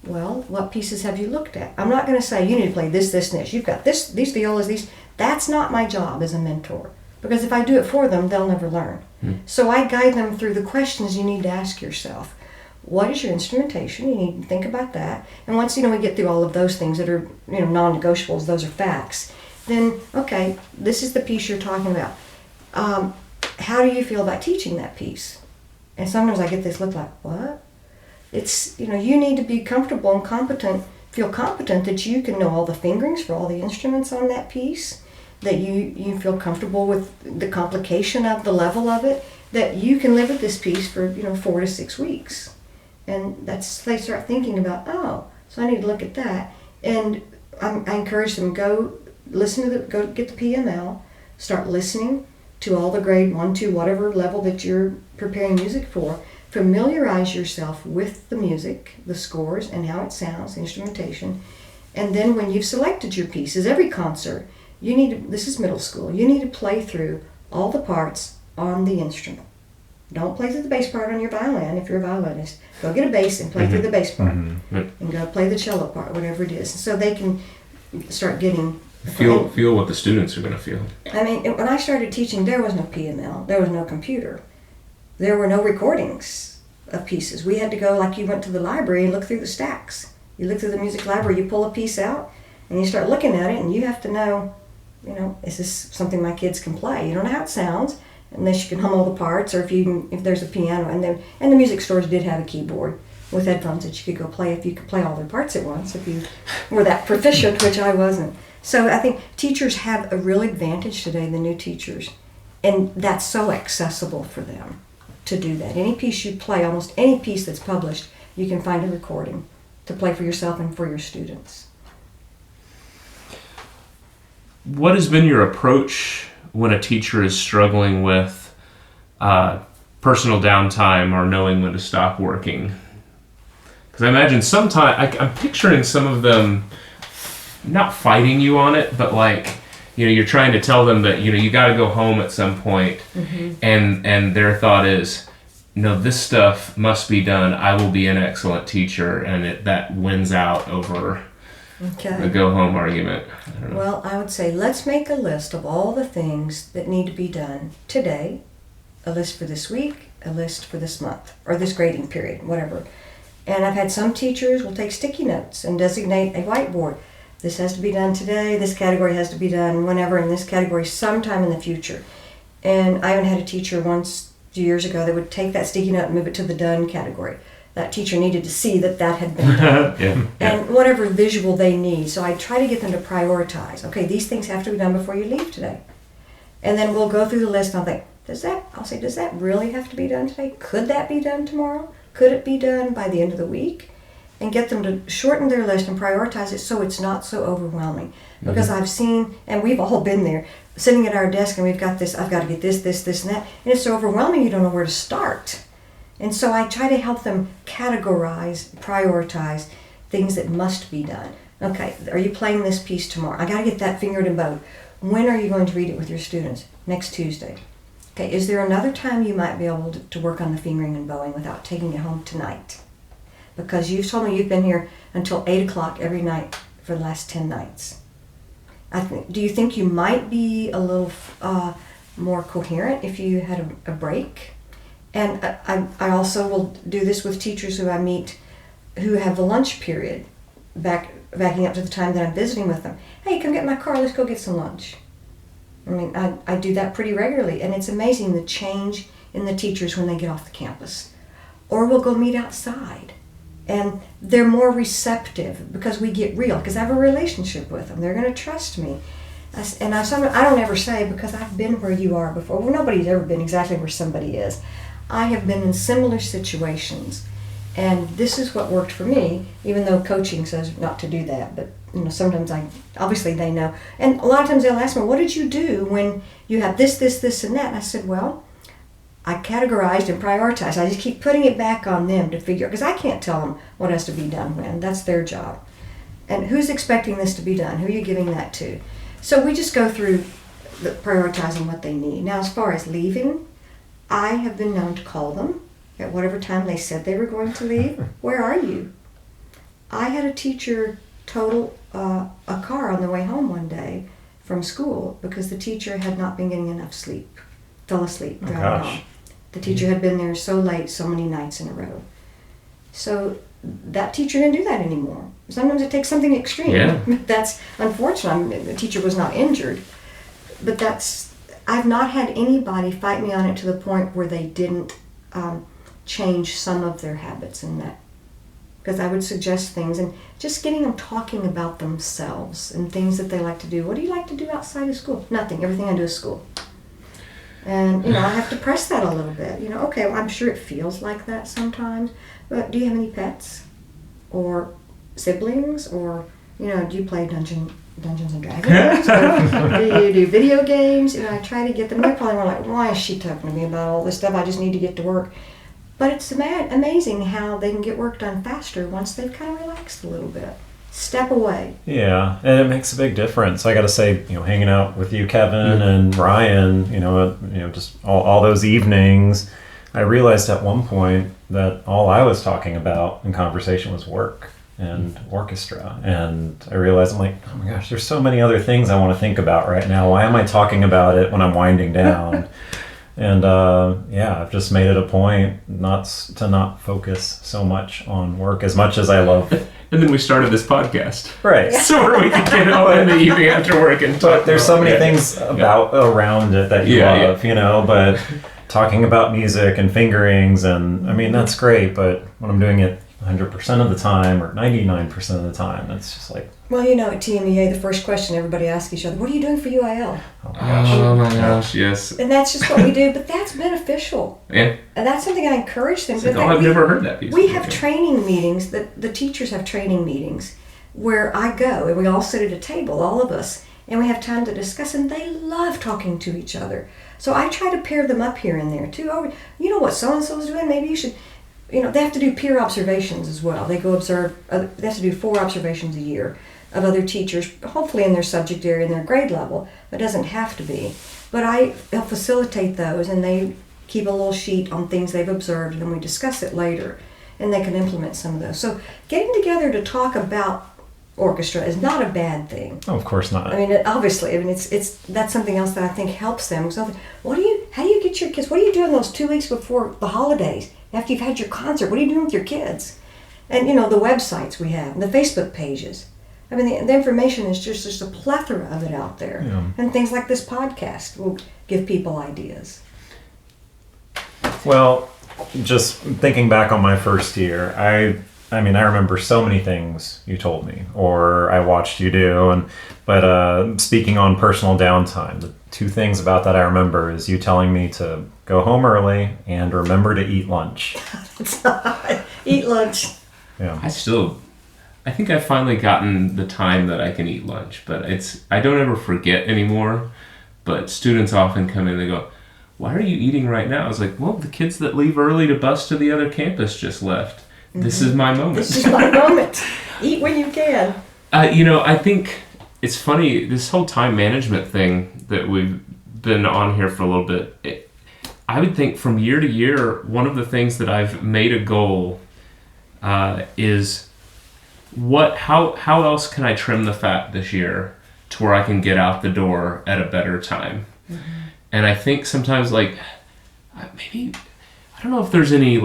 Well, what pieces have you looked at? I'm not going to say, you need to play this, this, and this. You've got these violas, these. That's not my job as a mentor. Because if I do it for them, they'll never learn. So I guide them through the questions you need to ask yourself. What is your instrumentation? You need to think about that. And once we get through all of those things that are non-negotiables, those are facts. Then okay, this is the piece you're talking about. How do you feel about teaching that piece? And sometimes I get this look like, what? It's you need to be comfortable and competent. Feel competent that you can know all the fingerings for all the instruments on that piece. That you feel comfortable with the complication of the level of it, that you can live with this piece for 4 to 6 weeks. And they start thinking about, so I need to look at that. And I encourage them, go get the PML, start listening to all the grade 1, 2, whatever level that you're preparing music for. Familiarize yourself with the music, the scores, and how it sounds, the instrumentation. And then when you've selected your pieces, every concert, this is middle school, you need to play through all the parts on the instrument. Don't play through the bass part on your violin if you're a violinist. Go get a bass and play through the bass part. And go play the cello part, whatever it is. So they can start getting... Feel what the students are going to feel. I mean, when I started teaching, there was no PML. There was no computer. There were no recordings of pieces. We had to go, like you went to the library and look through the stacks. You look through the music library, you pull a piece out, and you start looking at it, and you have to know, is this something my kids can play? You don't know how it sounds, unless you can hum all the parts, or if there's a piano. And the music stores did have a keyboard with headphones that you could go play if you could play all their parts at once, if you were that proficient, which I wasn't. So I think teachers have a real advantage today, the new teachers, and that's so accessible for them to do that. Any piece you play, almost any piece that's published, you can find a recording to play for yourself and for your students. What has been your approach when a teacher is struggling with personal downtime or knowing when to stop working? Because I imagine sometimes, I'm picturing some of them not fighting you on it, but you're trying to tell them that, you got to go home at some point, and their thought is, this stuff must be done. I will be an excellent teacher, and that wins out over the go home argument. I don't know. Well, I would say let's make a list of all the things that need to be done today, a list for this week, a list for this month, or this grading period, whatever. And I've had some teachers will take sticky notes and designate a whiteboard. This has to be done today, this category has to be done whenever, in this category sometime in the future. And I even had a teacher once, a few years ago, that would take that sticky note and move it to the done category. That teacher needed to see that had been done. And whatever visual they need. So I try to get them to prioritize. Okay, these things have to be done before you leave today. And then we'll go through the list and I'll think, does that really have to be done today? Could that be done tomorrow? Could it be done by the end of the week? And get them to shorten their list and prioritize it so it's not so overwhelming. Because I've seen, and we've all been there, sitting at our desk and we've got this, I've got to get this, and that. And it's so overwhelming you don't know where to start. And so I try to help them categorize, prioritize things that must be done. Okay, are you playing this piece tomorrow? I got to get that fingered and bowed. When are you going to read it with your students? Next Tuesday. Okay, is there another time you might be able to work on the fingering and bowing without taking it home tonight? Because you've told me you've been here until 8 o'clock every night for the last 10 nights. Do you think you might be a little more coherent if you had a break? And I also will do this with teachers who I meet who have a lunch period, backing up to the time that I'm visiting with them. Hey, come get in my car, let's go get some lunch. I mean, I do that pretty regularly, and it's amazing the change in the teachers when they get off the campus. Or we'll go meet outside. And they're more receptive because we get real, because I have a relationship with them. They're going to trust me. I don't ever say, because I've been where you are before. Well, nobody's ever been exactly where somebody is. I have been in similar situations, and this is what worked for me, even though coaching says not to do that. But sometimes obviously they know. And a lot of times they'll ask me, what did you do when you have this, and that? And I said, well, I categorized and prioritized. I just keep putting it back on them to figure, because I can't tell them what has to be done when. That's their job. And who's expecting this to be done? Who are you giving that to? So we just go through prioritizing what they need. Now, as far as leaving, I have been known to call them at whatever time they said they were going to leave. Where are you? I had a teacher total a car on the way home one day from school because the teacher had not been getting enough sleep, fell asleep driving home. The teacher had been there so late, so many nights in a row. So that teacher didn't do that anymore. Sometimes it takes something extreme. Yeah. That's unfortunate. The teacher was not injured. But I've not had anybody fight me on it to the point where they didn't change some of their habits in that. Because I would suggest things and just getting them talking about themselves and things that they like to do. What do you like to do outside of school? Nothing. Everything I do is school. And, I have to press that a little bit. Okay, well, I'm sure it feels like that sometimes. But do you have any pets? Or siblings? Or, do you play Dungeons and Dragons? Or do you do video games? I try to get them. They're probably more like, why is she talking to me about all this stuff? I just need to get to work. But it's amazing how they can get work done faster once they've kind of relaxed a little bit. Step away. Yeah, and it makes a big difference. I got to say, hanging out with you, Kevin, and Ryan, just all those evenings, I realized at one point that all I was talking about in conversation was work and orchestra. And I realized, I'm like, oh my gosh, there's so many other things I want to think about right now. Why am I talking about it when I'm winding down? And I've just made it a point not focus so much on work as much as I love. And then we started this podcast. Right. So where we could get out in the evening after work and talk. But there's so many things around it that you love, but talking about music and fingerings and that's great, but when I'm doing it 100% of the time or 99% of the time, it's just like... Well, at TMEA, the first question everybody asks each other, what are you doing for UIL? Oh my gosh, yes. And that's just what we do, but that's beneficial. Yeah. And that's something I encourage them. I've never heard that piece. We have training meetings, the teachers have training meetings where I go and we all sit at a table, all of us, and we have time to discuss, and they love talking to each other. So I try to pair them up here and there too. Oh, you know what so-and-so's doing? Maybe you should... they have to do peer observations as well. They go observe, they have to do 4 observations a year of other teachers, hopefully in their subject area and their grade level. It doesn't have to be. But I help facilitate those, and they keep a little sheet on things they've observed, and then we discuss it later, and they can implement some of those. So getting together to talk about orchestra is not a bad thing. Oh, of course not. Obviously, it's that's something else that I think helps them. So how do you get your kids, what are you doing those 2 weeks before the holidays? After you've had your concert, what are you doing with your kids? And the websites we have, and the Facebook pages. The information is just a plethora of it out there. Yeah. And things like this podcast will give people ideas. Well, just thinking back on my first year, I remember so many things you told me or I watched you do. But speaking on personal downtime, the 2 things about that I remember is you telling me to go home early and remember to eat lunch. Eat lunch. Yeah. I think I've finally gotten the time that I can eat lunch, but I don't ever forget anymore. But students often come in and they go, why are you eating right now? I was like, well, the kids that leave early to bus to the other campus just left. Mm-hmm. This is my moment. This is my moment. Eat when you can. I think it's funny, this whole time management thing that we've been on here for a little bit, I would think from year to year, one of the things that I've made a goal is how else can I trim the fat this year to where I can get out the door at a better time? Mm-hmm. And I think sometimes maybe, I don't know if there's any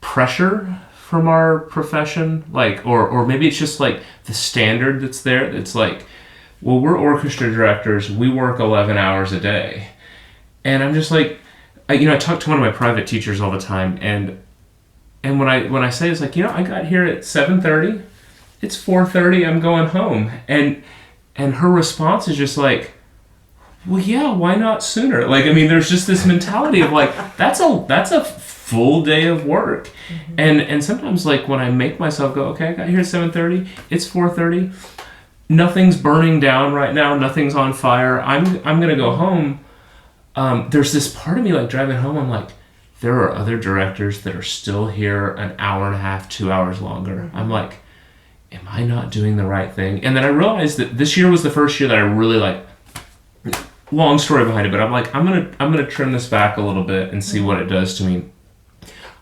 pressure from our profession, or maybe it's just the standard that's there. It's well, we're orchestra directors, we work 11 hours a day. And I'm just I talk to one of my private teachers all the time, and when I say it's I got here at 7:30, it's 4:30, I'm going home. And her response is just well, yeah, why not sooner? Like, I mean, there's just this mentality of like, that's a full day of work. And sometimes, like, when I make myself go, okay, I got here at 7:30, it's 4:30, nothing's burning down right now, nothing's on fire, I'm going to go home. There's this part of me, like, driving home, I'm like, there are other directors that are still here an hour and a half, 2 hours longer. I'm like, am I not doing the right thing? And then I realized that this year was the first year that I really, like, long story behind it, but I'm like, I'm gonna trim this back a little bit and see what it does to me.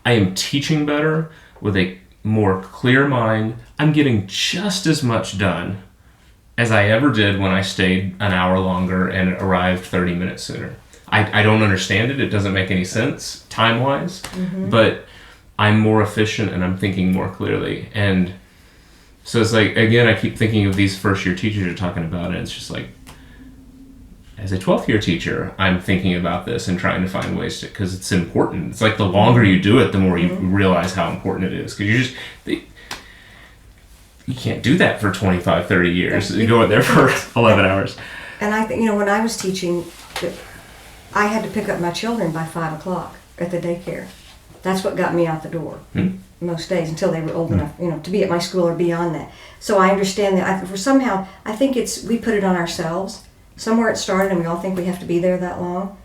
I am teaching better with a more clear mind. I'm getting just as much done as I ever did when I stayed an hour longer and arrived 30 minutes sooner. I don't understand it. It doesn't make any sense time-wise, but I'm more efficient and I'm thinking more clearly. And so it's like, again, I keep thinking of these first-year teachers you're talking about, and it's just like, as a 12th year teacher, I'm thinking about this and trying to find ways to, because it's important. It's like the longer you do it, the more you realize how important it is. Because you can't do that for 25, 30 years. You go in there for 11 hours. And I think, when I was teaching, I had to pick up my children by 5 o'clock at the daycare. That's what got me out the door most days until they were old enough, to be at my school or beyond that. So I understand that. I think we put it on ourselves. Somewhere it started and we all think we have to be there that long.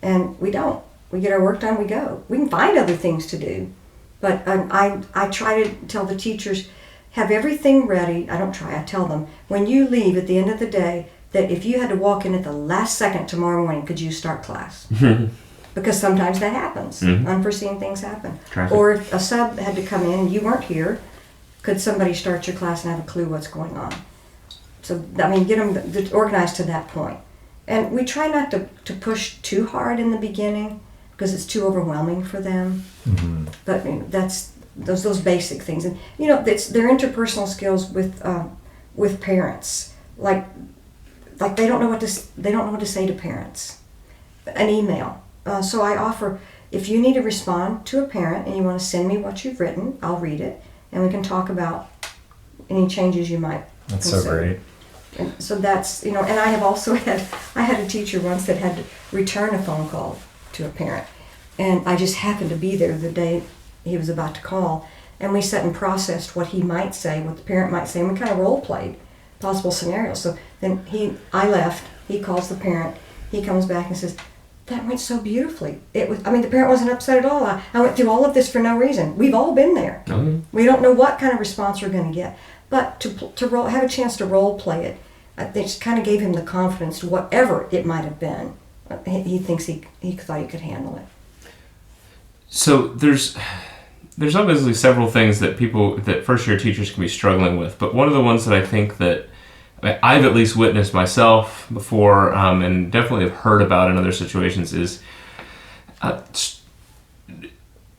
And we don't. We get our work done, we go. We can find other things to do. But I try to tell the teachers, have everything ready. I tell them, when you leave at the end of the day, that if you had to walk in at the last second tomorrow morning, could you start class? Because sometimes that happens. Unforeseen things happen. Traffic. Or if a sub had to come in and you weren't here, could somebody start your class and have a clue what's going on? So, I mean, get them organized to that point. And we try not to push too hard in the beginning because it's too overwhelming for them. But that's those basic things. And, it's their interpersonal skills with parents. Like they don't know what to say to parents. An email. So I offer, if you need to respond to a parent and you want to send me what you've written, I'll read it and we can talk about any changes you might That's consider. so great. And so that's, and I have also I had a teacher once that had to return a phone call to a parent. And I just happened to be there the day he was about to call. And we sat and processed what he might say, what the parent might say, and we kind of role played possible scenarios. So then I left, he calls the parent, he comes back and says, that went so beautifully. The parent wasn't upset at all. I went through all of this for no reason. We've all been there. We don't know what kind of response we're going to get. But to have a chance to role play it, they just kind of gave him the confidence to whatever it might have been. He thinks he thought he could handle it. So there's obviously several things that first year teachers can be struggling with, but one of the ones that I think that I've at least witnessed myself before, and definitely have heard about in other situations is,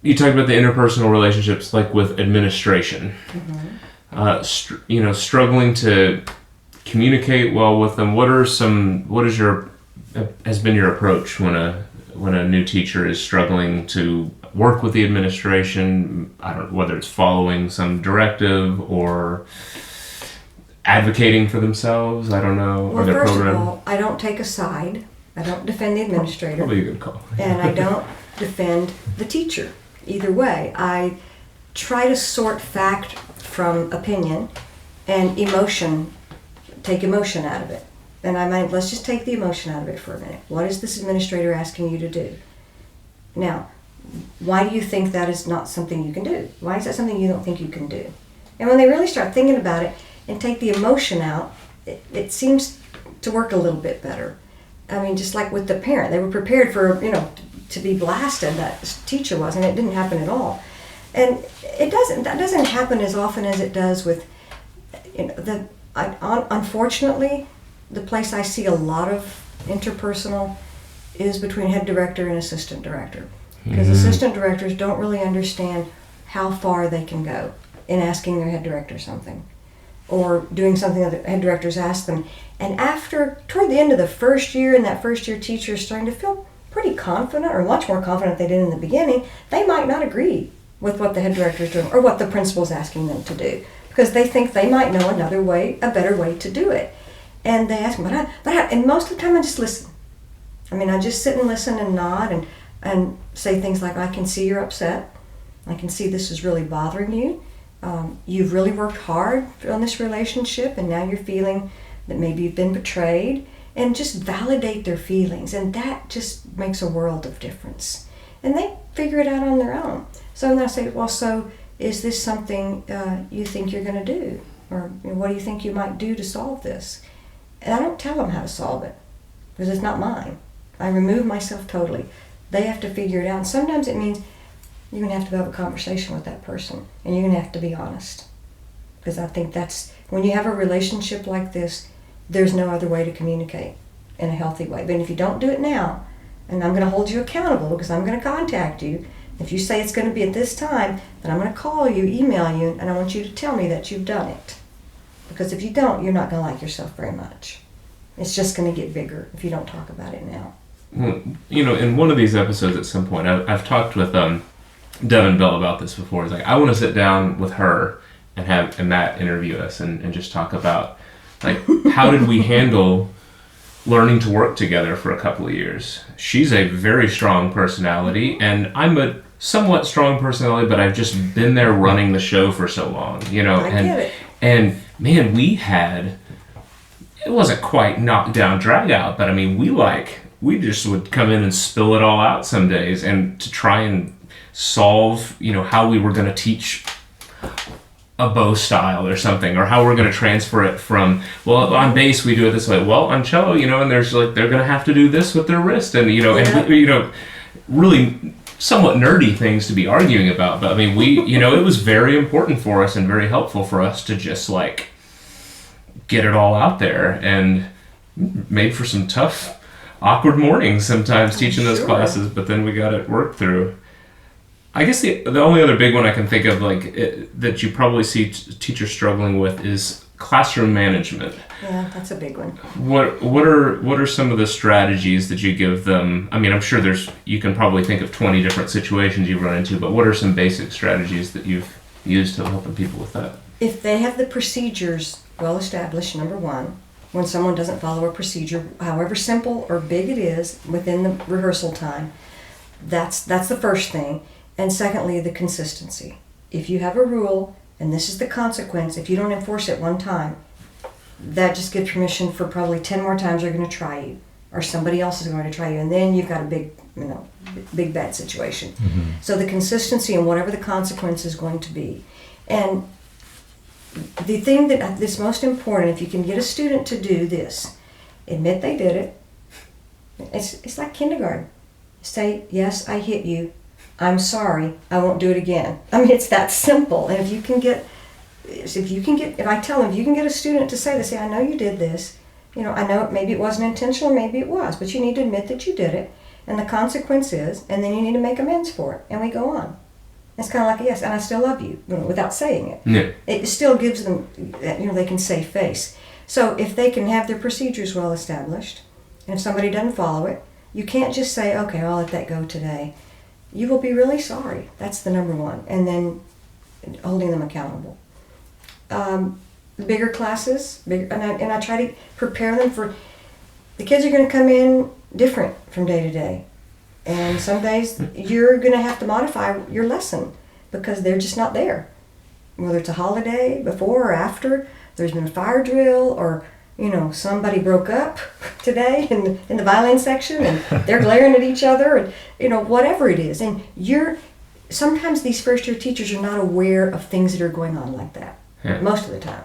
you talked about the interpersonal relationships, like with administration. Struggling to communicate well with them. Has been your approach when a new teacher is struggling to work with the administration? I don't know whether it's following some directive or advocating for themselves. I don't know. Well, first of all, I don't take a side. I don't defend the administrator. Probably a good call. And I don't defend the teacher. Either way, I try to sort fact from opinion and take emotion out of it. And let's just take the emotion out of it for a minute. What is this administrator asking you to do? Now, why do you think that is not something you can do? Why is that something you don't think you can do? And when they really start thinking about it and take the emotion out, it seems to work a little bit better. I mean, just like with the parent, they were prepared for, to be blasted, that teacher was, and it didn't happen at all. And that doesn't happen as often as it does with, unfortunately, the place I see a lot of interpersonal is between head director and assistant director. Because assistant directors don't really understand how far they can go in asking their head director something or doing something that the head directors ask them. And toward the end of the first year, and that first year teacher is starting to feel pretty confident, or much more confident than they did in the beginning, they might not agree with what the head director is doing or what the principal is asking them to do, because they think they might know another way, a better way to do it. And they ask me, but and most of the time I just listen. I mean, I just sit and listen and nod and say things like, I can see you're upset. I can see this is really bothering you. You've really worked hard on this relationship, and now you're feeling that maybe you've been betrayed. And just validate their feelings, and that just makes a world of difference. And they figure it out on their own. So then I say, well, so is this something you think you're going to do? Or what do you think you might do to solve this? And I don't tell them how to solve it, because it's not mine. I remove myself totally. They have to figure it out. And sometimes it means you're going to have to have a conversation with that person, and you're going to have to be honest. Because I think that's, when you have a relationship like this, there's no other way to communicate in a healthy way. But if you don't do it now, and I'm going to hold you accountable because I'm going to contact you, if you say it's going to be at this time, then I'm going to call you, email you, and I want you to tell me that you've done it. Because if you don't, you're not going to like yourself very much. It's just going to get bigger if you don't talk about it now. Well, in one of these episodes at some point, I've talked with Devin Bell about this before. It's like, I want to sit down with her and Matt interview us and just talk about, like, how did we handle learning to work together for a couple of years? She's a very strong personality, and I'm a somewhat strong personality, but I've just been there running the show for so long, I get it. And man, it wasn't quite knock down, drag out, but I mean, we just would come in and spill it all out some days, and to try and solve, how we were going to teach a bow style or something, or how we're going to transfer it from, well, on bass we do it this way, well, on cello, and there's like, they're going to have to do this with their wrist, and and really somewhat nerdy things to be arguing about, but I mean, it was very important for us and very helpful for us to just like get it all out there, and made for some tough, awkward mornings sometimes teaching those classes, but then we got it worked through. I guess the only other big one I can think of, that you probably see teachers struggling with, is classroom management. Yeah, that's a big one. What are some of the strategies that you give them? I mean, I'm sure you can probably think of 20 different situations you've run into, but what are some basic strategies that you've used to helping people with that? If they have the procedures well established, number one, when someone doesn't follow a procedure, however simple or big it is, within the rehearsal time, that's the first thing. And secondly, the consistency. If you have a rule, and this is the consequence, if you don't enforce it one time, that just gives permission for probably 10 more times they're going to try you, or somebody else is going to try you, and then you've got a big bad situation. Mm-hmm. So the consistency and whatever the consequence is going to be. And the thing that's most important, if you can get a student to do this, admit they did it. It's like kindergarten. Say, yes, I hit you. I'm sorry, I won't do it again. I mean, it's that simple. And if I tell them, if you can get a student to say this, I know you did this, I know maybe it wasn't intentional, maybe it was, but you need to admit that you did it, and the consequence is, and then you need to make amends for it, and we go on. It's kind of like, yes, and I still love you, without saying it. Yeah. It still gives them, they can save face. So if they can have their procedures well established, and if somebody doesn't follow it, you can't just say, okay, I'll let that go today. You will be really sorry. That's the number one. And then holding them accountable. Bigger classes, and I try to prepare them for, the kids are going to come in different from day to day. And some days you're going to have to modify your lesson because they're just not there. Whether it's a holiday, before or after, there's been a fire drill, or somebody broke up today in the violin section, and they're glaring at each other, and whatever it is. And sometimes these first year teachers are not aware of things that are going on like that. Yeah. Most of the time.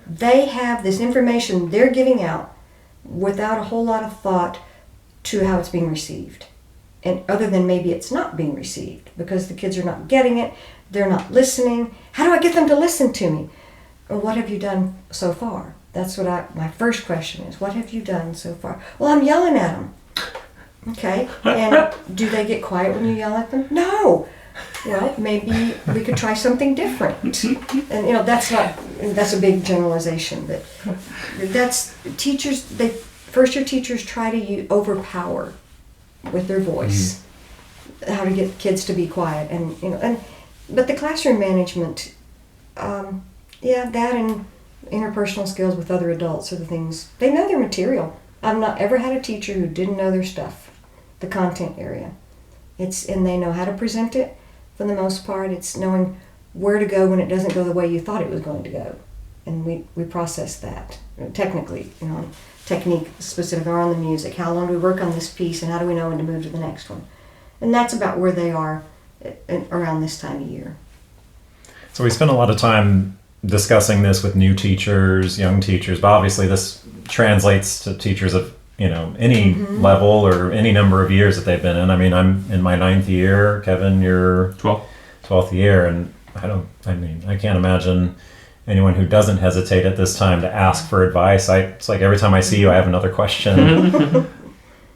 They have this information they're giving out without a whole lot of thought to how it's being received. And other than maybe it's not being received because the kids are not getting it, they're not listening. How do I get them to listen to me? Well, what have you done so far? That's what my first question is. What have you done so far? Well, I'm yelling at them. Okay. And do they get quiet when you yell at them? No. Well, maybe we could try something different. And that's a big generalization, but that's teachers, first year teachers try to overpower with their voice, how to get kids to be quiet, but the classroom management, that and interpersonal skills with other adults are the things. They know their material. I've not ever had a teacher who didn't know their stuff, the content area. And they know how to present it for the most part. It's knowing where to go when it doesn't go the way you thought it was going to go. And we process that technically, technique specific or on the music. How long do we work on this piece and how do we know when to move to the next one? And that's about where they are around this time of year. So we spend a lot of time discussing this with new teachers, young teachers, but obviously this translates to teachers of any level or any number of years that they've been in. I mean, I'm in my 9th year. Kevin, you're 12th year, and I can't imagine anyone who doesn't hesitate at this time to ask for advice. It's like every time I see you, I have another question.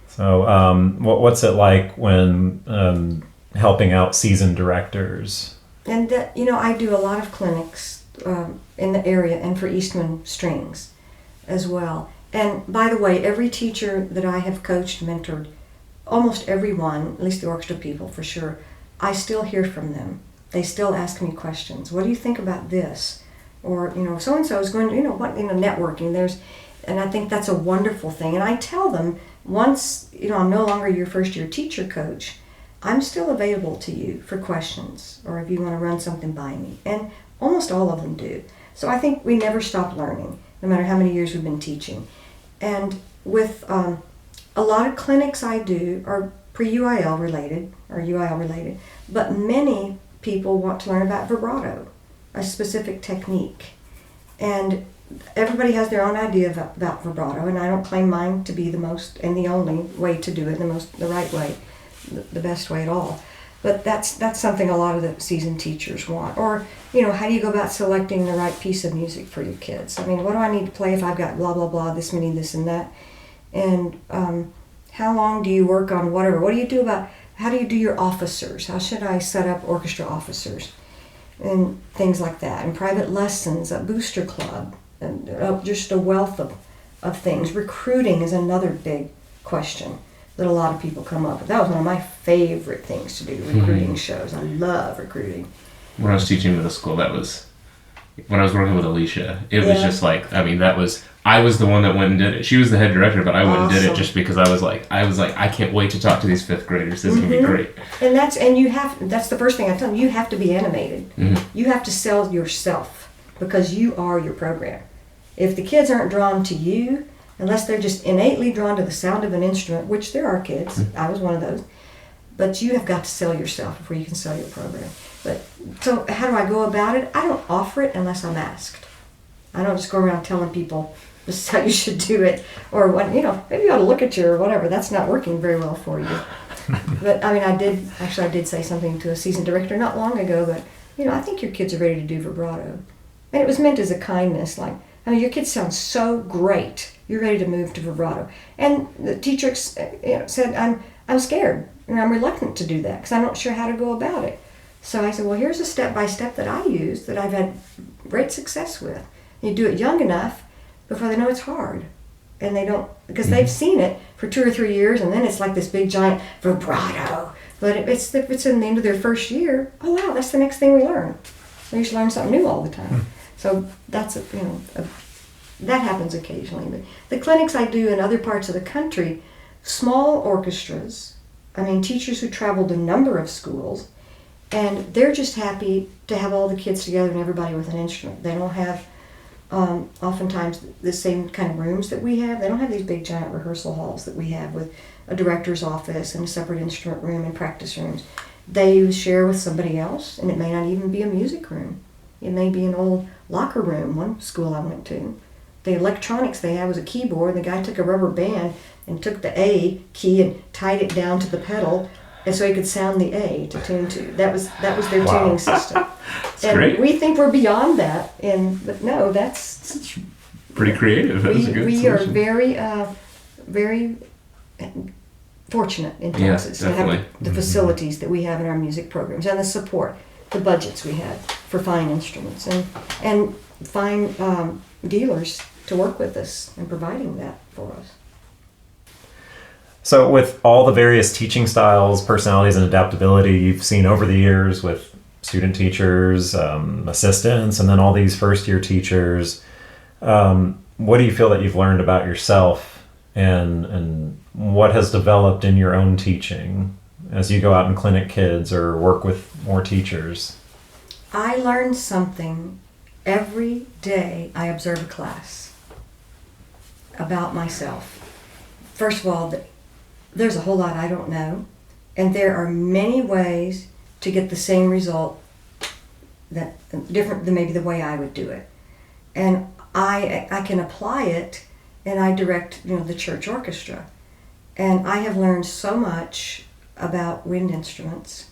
So, what's it like when helping out seasoned directors? And I do a lot of clinics in the area and for Eastman Strings as well. And by the way, every teacher that I have coached, mentored, almost everyone, at least the orchestra people for sure, I still hear from them. They still ask me questions. What do you think about this? Or, so-and-so is going to, networking. And I think that's a wonderful thing. And I tell them, once, I'm no longer your first year teacher coach, I'm still available to you for questions or if you want to run something by me. And almost all of them do. So I think we never stop learning, no matter how many years we've been teaching. And with a lot of clinics I do are pre-UIL related or UIL related, but many people want to learn about vibrato, a specific technique. And everybody has their own idea about vibrato, and I don't claim mine to be the most and the only way to do it, the right way, the best way at all. But that's something a lot of the seasoned teachers want. Or, how do you go about selecting the right piece of music for your kids? I mean, what do I need to play if I've got blah, blah, blah, this many, this and that? And how long do you work on whatever? How do you do your officers? How should I set up orchestra officers? And things like that. And private lessons, a booster club, and just a wealth of things. Recruiting is another big question that a lot of people come up with. That was one of my favorite things to do, recruiting shows. I love recruiting. When I was teaching middle school, that was, when I was working with Alicia, it was just like, I was the one that went and did it. She was the head director, but I went and did it just because I was like, I can't wait to talk to these 5th graders. This is going to be great. And that's the first thing I tell them. You have to be animated. You have to sell yourself because you are your program. If the kids aren't drawn to you, unless they're just innately drawn to the sound of an instrument, which there are kids, I was one of those, but you have got to sell yourself before you can sell your program. But so how do I go about it? I don't offer it unless I'm asked. I don't just go around telling people this is how you should do it, or maybe you ought to look at you or whatever. That's not working very well for you. But I did say something to a seasoned director not long ago, but I think your kids are ready to do vibrato. And it was meant as a kindness, like, your kids sound so great. You're ready to move to vibrato. And the teacher said, I'm scared, and I'm reluctant to do that because I'm not sure how to go about it. So I said, well, here's a step-by-step that I use that I've had great success with. You do it young enough before they know it's hard. And they don't, because they've seen it for 2 or 3 years, and then it's like this big giant vibrato. But if it's in the end of their first year, oh wow, that's the next thing we learn. We just learn something new all the time. So that's that happens occasionally. But the clinics I do in other parts of the country, small orchestras, teachers who travel to a number of schools, and they're just happy to have all the kids together and everybody with an instrument. They don't have oftentimes the same kind of rooms that we have. They don't have these big giant rehearsal halls that we have with a director's office and a separate instrument room and practice rooms. They share with somebody else, and it may not even be a music room. It may be an old locker room. One school I went to, the electronics they had was a keyboard. The guy took a rubber band and took the A key and tied it down to the pedal, and so he could sound the A to tune to. That was their tuning system. And great. We think we're beyond that, but no, that's pretty creative. We are very, very fortunate in Texas to have the facilities that we have in our music programs and the support, the budgets we have for fine instruments and fine dealers to work with us and providing that for us. So with all the various teaching styles, personalities, and adaptability you've seen over the years with student teachers, assistants, and then all these first-year teachers, what do you feel that you've learned about yourself and what has developed in your own teaching as you go out and clinic kids or work with more teachers? I learn something every day I observe a class about myself. First of all, there's a whole lot I don't know, and there are many ways to get the same result that different than maybe the way I would do it. And I can apply it, and I direct the church orchestra. And I have learned so much about wind instruments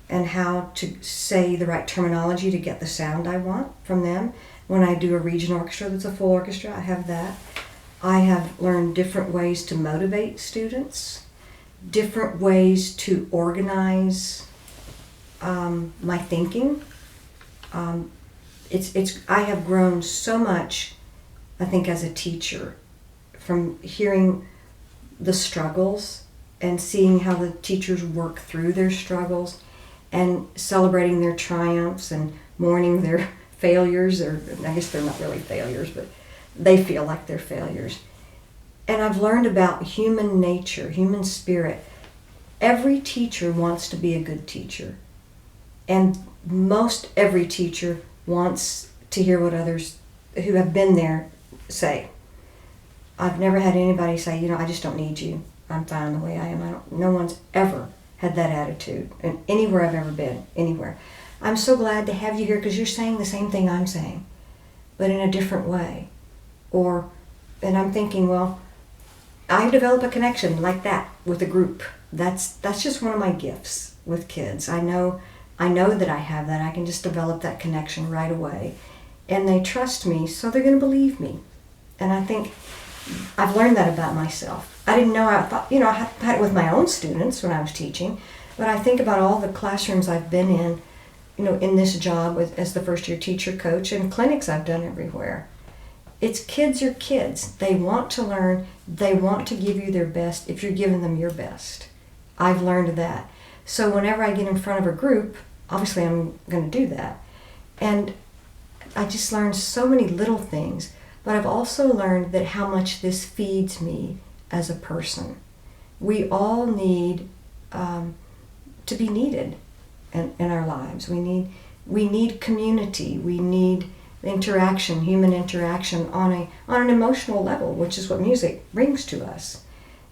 and how to say the right terminology to get the sound I want from them. When I do a region orchestra that's a full orchestra, I have that. I have learned different ways to motivate students, different ways to organize my thinking. I have grown so much, I think, as a teacher from hearing the struggles and seeing how the teachers work through their struggles and celebrating their triumphs and mourning their failures, or I guess they're not really failures, but they feel like they're failures. And I've learned about human nature, human spirit. Every teacher wants to be a good teacher. And most every teacher wants to hear what others who have been there say. I've never had anybody say, I just don't need you. I'm fine the way I am. No one's ever had that attitude. And anywhere I've ever been, anywhere. I'm so glad to have you here because you're saying the same thing I'm saying, but in a different way. And I'm thinking, well, I develop a connection like that with a group. That's just one of my gifts with kids. I know that I have that. I can just develop that connection right away. And they trust me, so they're going to believe me. And I think I've learned that about myself. I didn't know, I thought, I had it with my own students when I was teaching, but I think about all the classrooms I've been in this job as the first year teacher coach, and clinics I've done everywhere. It's kids are kids. They want to learn. They want to give you their best if you're giving them your best. I've learned that. So whenever I get in front of a group, obviously I'm going to do that. And I just learned so many little things, but I've also learned that how much this feeds me as a person. We all need to be needed in our lives. We need community. We need interaction, human interaction on an emotional level, which is what music brings to us.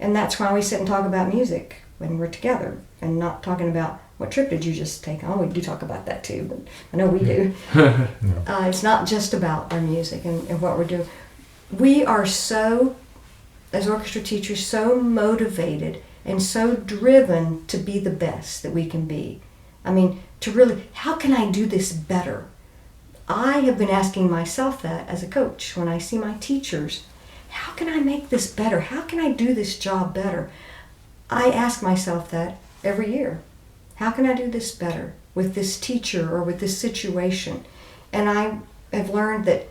And that's why we sit and talk about music when we're together and not talking about what trip did you just take. Oh, we do talk about that too, but I know we do. It's not just about our music and what we're doing. We are so, as orchestra teachers, so motivated and so driven to be the best that we can be. I mean, to really, how can I do this better? I have been asking myself that as a coach when I see my teachers. How can I make this better? How can I do this job better? I ask myself that every year. How can I do this better with this teacher or with this situation? And I have learned that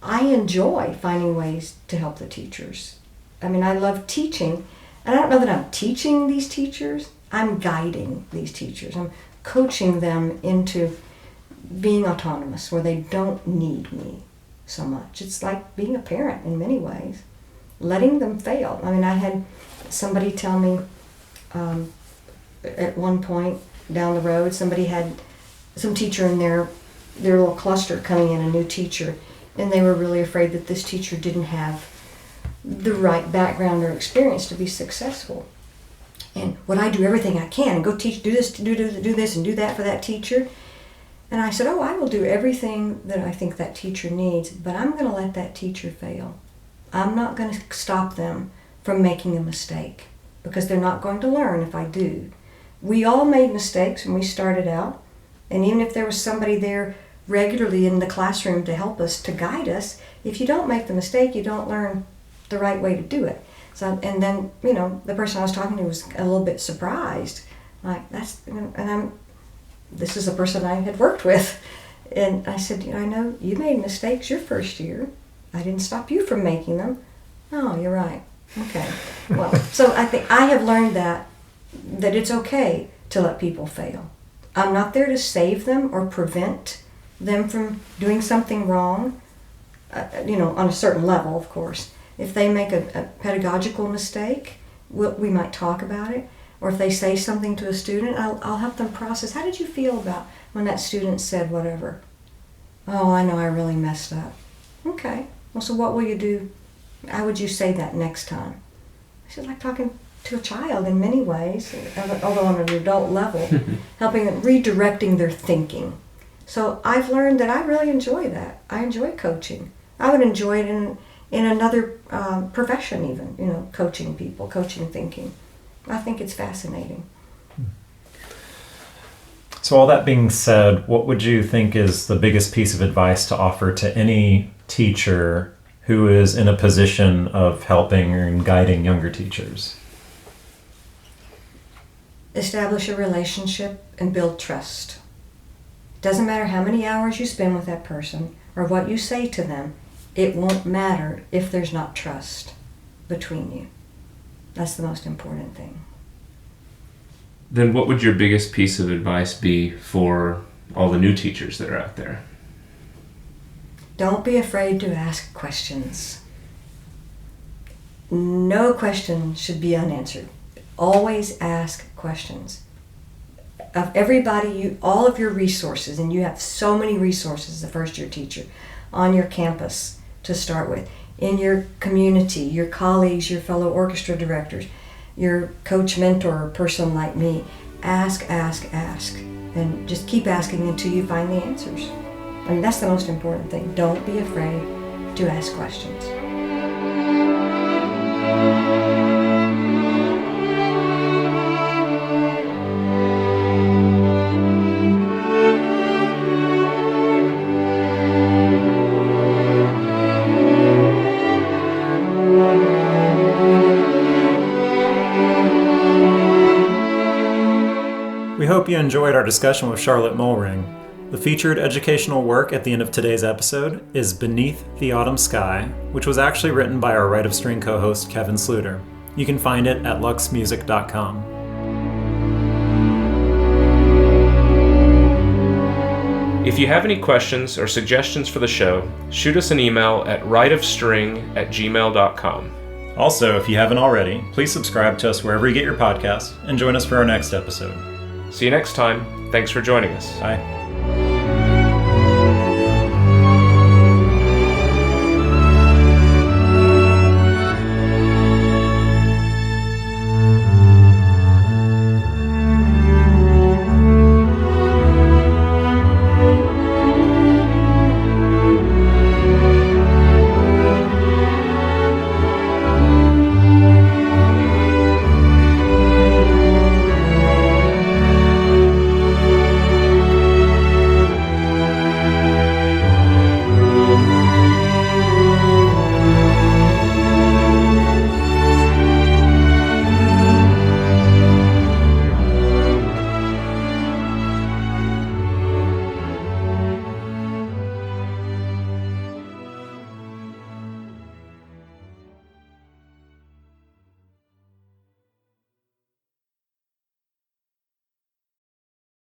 I enjoy finding ways to help the teachers. I mean, I love teaching. And I don't know that I'm teaching these teachers. I'm guiding these teachers. I'm coaching them into being autonomous where they don't need me so much. It's like being a parent in many ways. Letting them fail. I mean, I had somebody tell me at one point down the road, somebody had some teacher in their little cluster coming in, a new teacher, and they were really afraid that this teacher didn't have the right background or experience to be successful. And would I do everything I can and go teach, do this and do that for that teacher? And I said, I will do everything that I think that teacher needs, but I'm going to let that teacher fail. I'm not going to stop them from making a mistake because they're not going to learn if I do. We all made mistakes when we started out, and even if there was somebody there regularly in the classroom to help us, to guide us, if you don't make the mistake, you don't learn the right way to do it. So, and then, the person I was talking to was a little bit surprised. Like, this is a person I had worked with. And I said, I know you made mistakes your first year. I didn't stop you from making them. Oh, you're right. Okay. Well, so I think I have learned that it's okay to let people fail. I'm not there to save them or prevent them from doing something wrong, on a certain level, of course. If they make a pedagogical mistake, we might talk about it. Or if they say something to a student, I'll help them process. How did you feel about when that student said whatever? Oh, I know I really messed up. Okay. Well, so what will you do? How would you say that next time? It's like talking to a child in many ways, although on an adult level, helping them, redirecting their thinking. So I've learned that I really enjoy that. I enjoy coaching. I would enjoy it in another profession even, coaching people, coaching thinking. I think it's fascinating. So all that being said, what would you think is the biggest piece of advice to offer to any teacher who is in a position of helping and guiding younger teachers? Establish a relationship and build trust. Doesn't matter how many hours you spend with that person or what you say to them, it won't matter if there's not trust between you. That's the most important thing. Then what would your biggest piece of advice be for all the new teachers that are out there? Don't be afraid to ask questions. No question should be unanswered. Always ask questions. Of everybody, all of your resources, and you have so many resources as a first year teacher on your campus to start with, in your community, your colleagues, your fellow orchestra directors, your coach mentor person like me. Ask, and just keep asking until you find the answers. I mean, that's the most important thing. Don't be afraid to ask questions. We hope you enjoyed our discussion with Charlotte Moellering. The featured educational work at the end of today's episode is Beneath the Autumn Sky, which was actually written by our Rite of String co-host Kevin Sluter. You can find it at luxmusic.com. If you have any questions or suggestions for the show, shoot us an email at riteofstring@gmail.com. Also, if you haven't already, please subscribe to us wherever you get your podcasts and join us for our next episode. See you next time. Thanks for joining us. Bye.